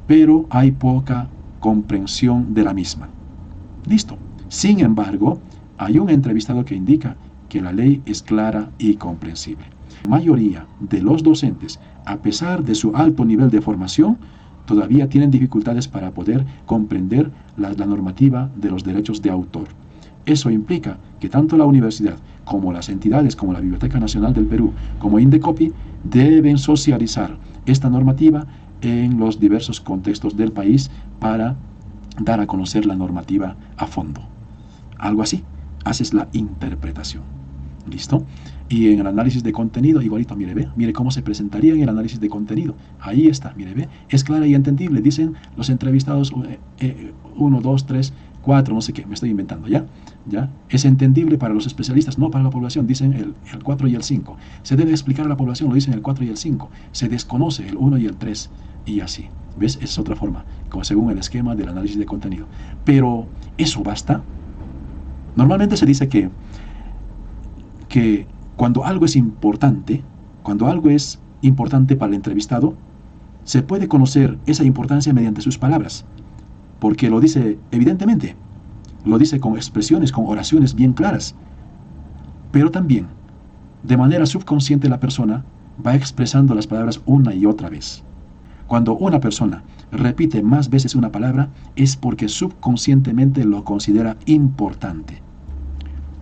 [SPEAKER 1] pero hay poca comprensión de la misma. Listo. Sin embargo, hay un entrevistado que indica que la ley es clara y comprensible. La mayoría de los docentes, a pesar de su alto nivel de formación, todavía tienen dificultades para poder comprender la normativa de los derechos de autor. Eso implica que tanto la universidad como las entidades como la Biblioteca Nacional del Perú, como Indecopi, deben socializar esta normativa en los diversos contextos del país para dar a conocer la normativa a fondo. Algo así, haces la interpretación. ¿Listo? Y en el análisis de contenido, igualito, mire cómo se presentaría en el análisis de contenido. Ahí está, mire, es clara y entendible, dicen los entrevistados 1, 2, 3, 4, no sé qué, me estoy inventando, ¿ya? Es entendible para los especialistas, no para la población, dicen el 4 y el 5. Se debe explicar a la población, lo dicen el 4 y el 5. Se desconoce el 1 y el 3, y así. ¿Ves? Es otra forma, como según el esquema del análisis de contenido. Pero, ¿eso basta? Normalmente se dice que Cuando algo es importante, para el entrevistado, se puede conocer esa importancia mediante sus palabras, porque lo dice evidentemente, lo dice con expresiones, con oraciones bien claras, pero también, de manera subconsciente, la persona va expresando las palabras una y otra vez. Cuando una persona repite más veces una palabra, es porque subconscientemente lo considera importante.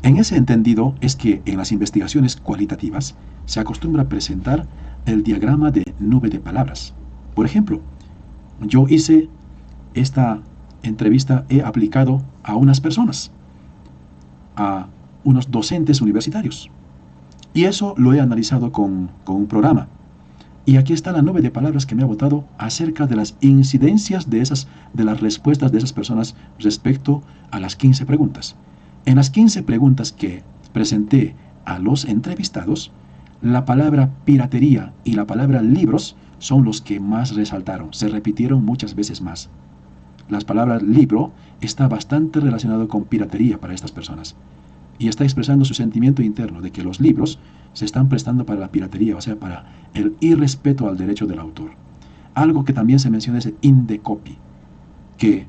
[SPEAKER 1] En ese entendido es que en las investigaciones cualitativas se acostumbra a presentar el diagrama de nube de palabras. Por ejemplo, yo hice esta entrevista, he aplicado a unas personas, a unos docentes universitarios, y eso lo he analizado con un programa. Y aquí está la nube de palabras que me ha botado acerca de las incidencias de las respuestas de esas personas respecto a las 15 preguntas. En las 15 preguntas que presenté a los entrevistados, la palabra piratería y la palabra libros son los que más resaltaron, se repitieron muchas veces más. La palabra libro está bastante relacionado con piratería para estas personas y está expresando su sentimiento interno de que los libros se están prestando para la piratería, o sea, para el irrespeto al derecho del autor. Algo que también se menciona es el indecopy, que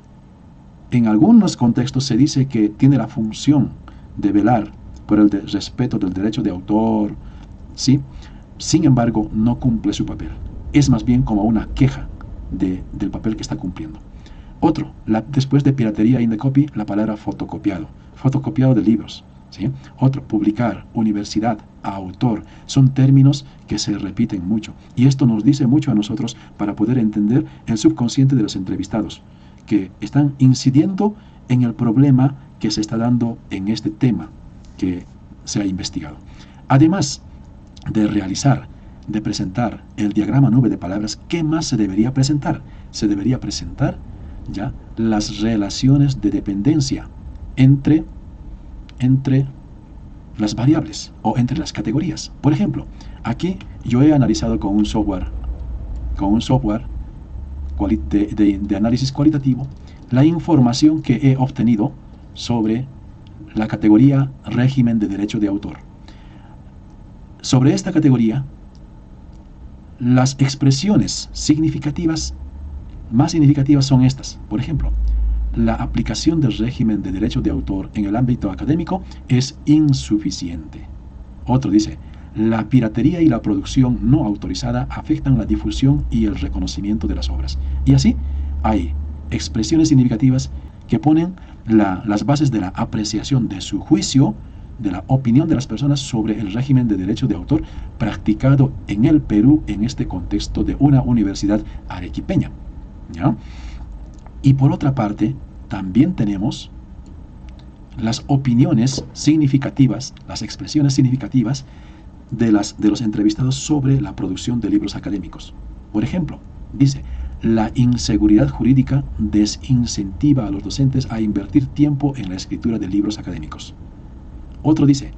[SPEAKER 1] en algunos contextos se dice que tiene la función de velar por el respeto del derecho de autor, ¿sí? Sin embargo, no cumple su papel. Es más bien como una queja del papel que está cumpliendo. Otro, después de piratería e indecopy, la palabra fotocopiado de libros, ¿sí? Otro, publicar, universidad, autor, son términos que se repiten mucho. Y esto nos dice mucho a nosotros para poder entender el subconsciente de los entrevistados, que están incidiendo en el problema que se está dando en este tema que se ha investigado. Además de presentar el diagrama nube de palabras, ¿qué más se debería presentar? Se debería presentar ya las relaciones de dependencia entre las variables o entre las categorías. Por ejemplo, aquí yo he analizado con un software de análisis cualitativo la información que he obtenido sobre la categoría régimen de derecho de autor. Sobre esta categoría, las expresiones más significativas son estas. Por ejemplo, la aplicación del régimen de derecho de autor en el ámbito académico es insuficiente. Otro dice, la piratería y la producción no autorizada afectan la difusión y el reconocimiento de las obras. Y así hay expresiones significativas que ponen las bases de la apreciación de su juicio, de la opinión de las personas sobre el régimen de derecho de autor practicado en el Perú en este contexto de una universidad arequipeña, ¿ya? Y por otra parte, también tenemos las opiniones significativas, las expresiones significativas de los entrevistados sobre la producción de libros académicos. Por ejemplo, dice, la inseguridad jurídica desincentiva a los docentes a invertir tiempo en la escritura de libros académicos. Otro dice,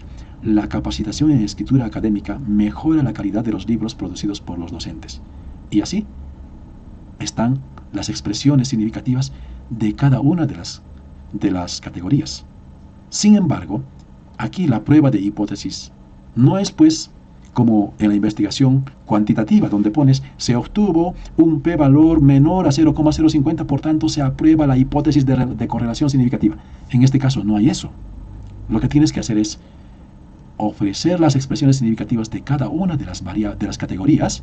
[SPEAKER 1] la capacitación en escritura académica mejora la calidad de los libros producidos por los docentes. Y así están las expresiones significativas de cada una de las categorías. Sin embargo, aquí la prueba de hipótesis no es pues como en la investigación cuantitativa, donde pones se obtuvo un p-valor menor a 0,050, por tanto se aprueba la hipótesis de correlación significativa. En este caso no hay eso. Lo que tienes que hacer es ofrecer las expresiones significativas de cada una de las categorías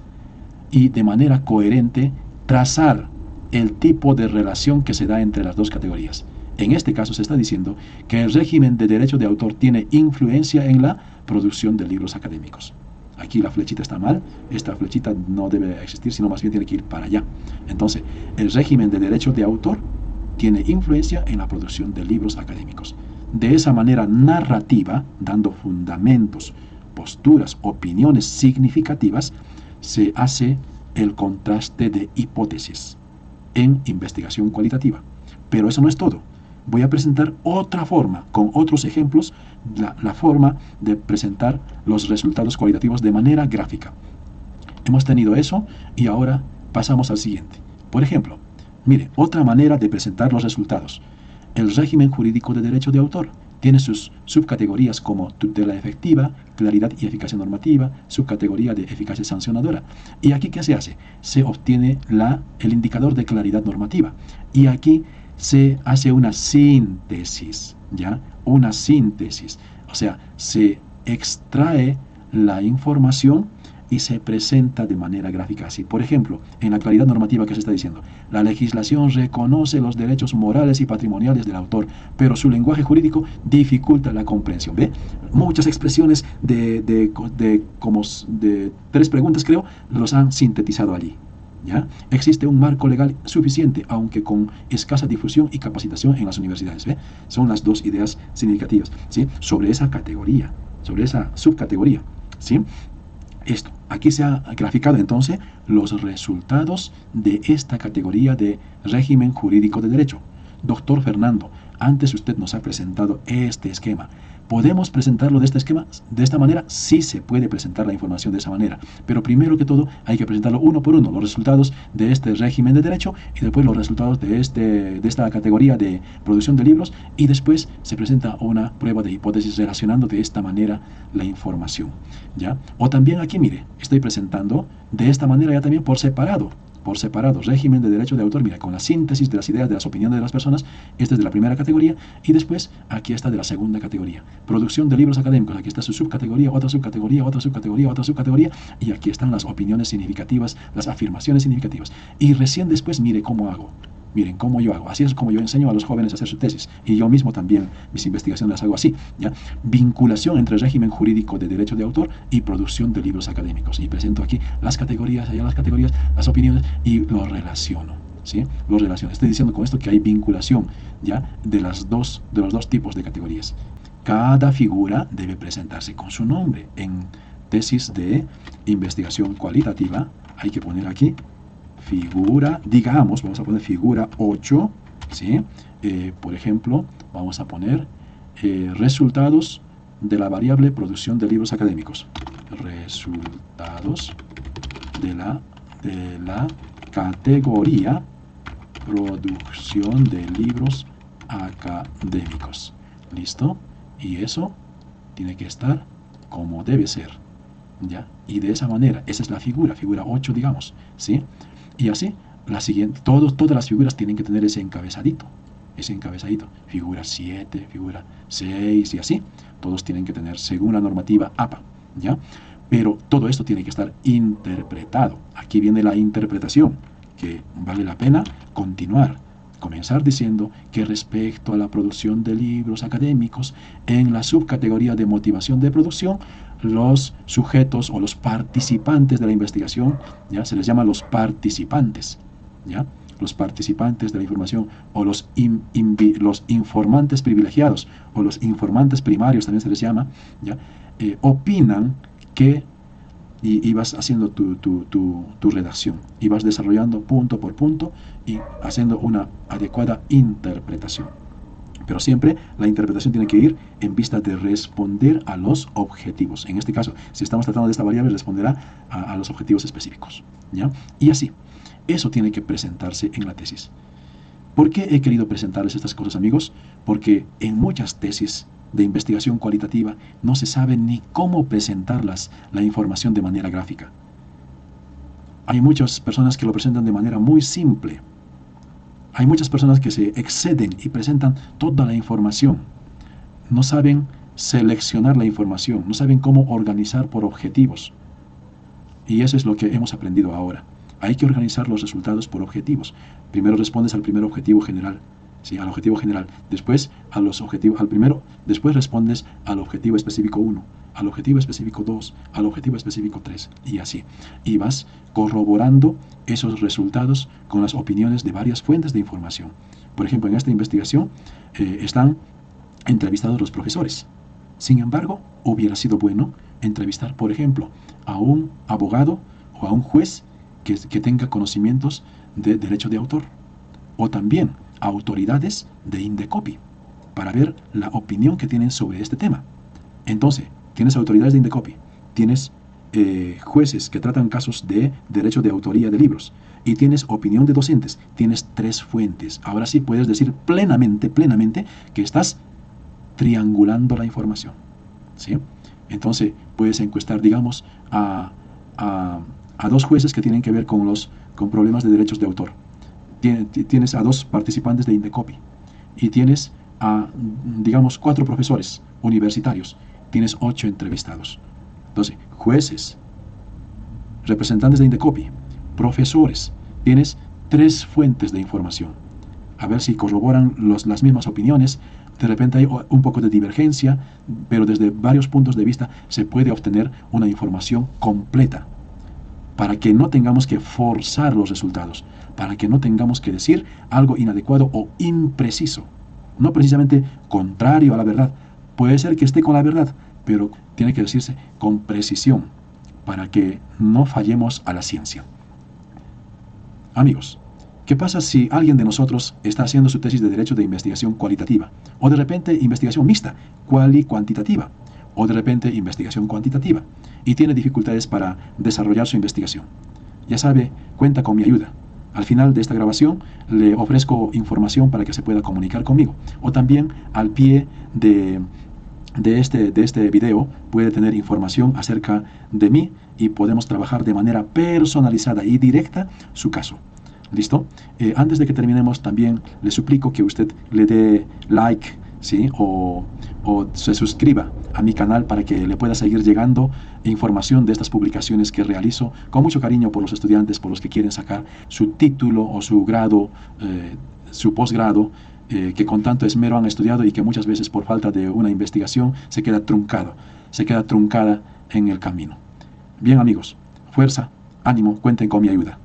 [SPEAKER 1] y de manera coherente trazar el tipo de relación que se da entre las dos categorías. En este caso se está diciendo que el régimen de derecho de autor tiene influencia en la producción de libros académicos. Aquí la flechita está mal, esta flechita no debe existir, sino más bien tiene que ir para allá. Entonces, el régimen de derecho de autor tiene influencia en la producción de libros académicos. De esa manera narrativa, dando fundamentos, posturas, opiniones significativas, se hace el contraste de hipótesis en investigación cualitativa. Pero eso no es todo. Voy a presentar otra forma, con otros ejemplos, la forma de presentar los resultados cualitativos de manera gráfica. Hemos tenido eso y ahora pasamos al siguiente. Por ejemplo, mire, otra manera de presentar los resultados. El régimen jurídico de derecho de autor Tiene sus subcategorías como tutela efectiva, claridad y eficacia normativa, subcategoría de eficacia sancionadora. Y aquí, ¿qué se hace? Se obtiene el indicador de claridad normativa. Y aquí se hace una síntesis, ¿ya? Una síntesis. O sea, se extrae la información y se presenta de manera gráfica así. Por ejemplo, en la claridad normativa que se está diciendo, la legislación reconoce los derechos morales y patrimoniales del autor, pero su lenguaje jurídico dificulta la comprensión. ¿Ve? Muchas expresiones de 3 preguntas, creo, los han sintetizado allí. ¿Ya? Existe un marco legal suficiente, aunque con escasa difusión y capacitación en las universidades. ¿Ve? Son las 2 ideas significativas, ¿sí? Sobre esa categoría, sobre esa subcategoría, ¿sí? Esto, aquí se ha graficado entonces los resultados de esta categoría de régimen jurídico de derecho. Doctor Fernando, antes usted nos ha presentado este esquema. ¿Podemos presentarlo de este esquema? De esta manera, sí se puede presentar la información de esa manera. Pero primero que todo, hay que presentarlo uno por uno, los resultados de este régimen de derecho y después los resultados de esta categoría de producción de libros, y después se presenta una prueba de hipótesis relacionando de esta manera la información, ¿ya? O también aquí, mire, estoy presentando de esta manera ya también por separado, régimen de derecho de autor, mira, con la síntesis de las ideas, de las opiniones de las personas. Esta es de la primera categoría, y después aquí está de la segunda categoría, producción de libros académicos. Aquí está su subcategoría, otra subcategoría, otra subcategoría, otra subcategoría, y aquí están las opiniones significativas, las afirmaciones significativas. Y recién después, mire cómo hago. Miren cómo yo hago. Así es como yo enseño a los jóvenes a hacer su tesis. Y yo mismo también mis investigaciones las hago así, ¿ya? Vinculación entre régimen jurídico de derecho de autor y producción de libros académicos. Y presento aquí las categorías, allá las categorías, las opiniones, y lo relaciono, ¿sí? Lo relaciono. Estoy diciendo con esto que hay vinculación, ¿ya? De los dos tipos de categorías. Cada figura debe presentarse con su nombre. En tesis de investigación cualitativa hay que poner aquí figura, digamos, vamos a poner figura 8, ¿sí? Por ejemplo, vamos a poner resultados de la variable producción de libros académicos. Resultados de la categoría producción de libros académicos. ¿Listo? Y eso tiene que estar como debe ser, ¿ya? Y de esa manera, esa es la figura 8, digamos, ¿sí? Y así, todas las figuras tienen que tener ese encabezadito, figura 7, figura 6 y así, todos tienen que tener según la normativa APA, ¿ya? Pero todo esto tiene que estar interpretado. Aquí viene la interpretación, que vale la pena comenzar diciendo que respecto a la producción de libros académicos, en la subcategoría de motivación de producción, los sujetos o los participantes de la investigación, ¿ya? Se les llama los participantes, ¿ya? Los participantes de la información, o los informantes privilegiados, o los informantes primarios también se les llama, ¿ya? Opinan que, y vas haciendo tu redacción, y vas desarrollando punto por punto y haciendo una adecuada interpretación. Pero siempre la interpretación tiene que ir en vista de responder a los objetivos. En este caso, si estamos tratando de esta variable, responderá a los objetivos específicos, ¿ya? Y así, eso tiene que presentarse en la tesis. ¿Por qué he querido presentarles estas cosas, amigos? Porque en muchas tesis de investigación cualitativa no se sabe ni cómo presentarlas, la información de manera gráfica. Hay muchas personas que lo presentan de manera muy simple. Hay muchas personas que se exceden y presentan toda la información. No saben seleccionar la información, no saben cómo organizar por objetivos. Y eso es lo que hemos aprendido ahora. Hay que organizar los resultados por objetivos. Primero respondes al primer objetivo general, ¿sí? Al objetivo general. Después después respondes al objetivo específico 1, al objetivo específico 2, al objetivo específico 3, y así. Y vas corroborando esos resultados con las opiniones de varias fuentes de información. Por ejemplo, en esta investigación están entrevistados los profesores. Sin embargo, hubiera sido bueno entrevistar, por ejemplo, a un abogado o a un juez que tenga conocimientos de derecho de autor, o también a autoridades de Indecopi, para ver la opinión que tienen sobre este tema. Entonces, tienes autoridades de Indecopi, tienes jueces que tratan casos de derecho de autoría de libros, y tienes opinión de docentes. Tienes 3 fuentes. Ahora sí puedes decir plenamente que estás triangulando la información, ¿sí? Entonces, puedes encuestar, digamos, a dos jueces que tienen que ver con problemas de derechos de autor. Tienes a 2 participantes de Indecopi y tienes a, digamos, 4 profesores universitarios. Tienes 8 entrevistados. Entonces, jueces, representantes de Indecopi, profesores, tienes 3 fuentes de información. A ver si corroboran las mismas opiniones. De repente hay un poco de divergencia, pero desde varios puntos de vista se puede obtener una información completa, para que no tengamos que forzar los resultados, para que no tengamos que decir algo inadecuado o impreciso, no precisamente contrario a la verdad. Puede ser que esté con la verdad, pero tiene que decirse con precisión, para que no fallemos a la ciencia. Amigos, ¿qué pasa si alguien de nosotros está haciendo su tesis de derecho de investigación cualitativa? O de repente investigación mixta, cuantitativa. O de repente investigación cuantitativa. Y tiene dificultades para desarrollar su investigación. Ya sabe, cuenta con mi ayuda. Al final de esta grabación le ofrezco información para que se pueda comunicar conmigo. O también al pie de este video puede tener información acerca de mí y podemos trabajar de manera personalizada y directa su caso. ¿Listo? Antes de que terminemos, también le suplico que usted le dé like, ¿sí? O se suscriba a mi canal para que le pueda seguir llegando información de estas publicaciones que realizo con mucho cariño por los estudiantes, por los que quieren sacar su título o su grado, su posgrado, que con tanto esmero han estudiado y que muchas veces por falta de una investigación se queda truncada en el camino. Bien, amigos, fuerza, ánimo, cuenten con mi ayuda.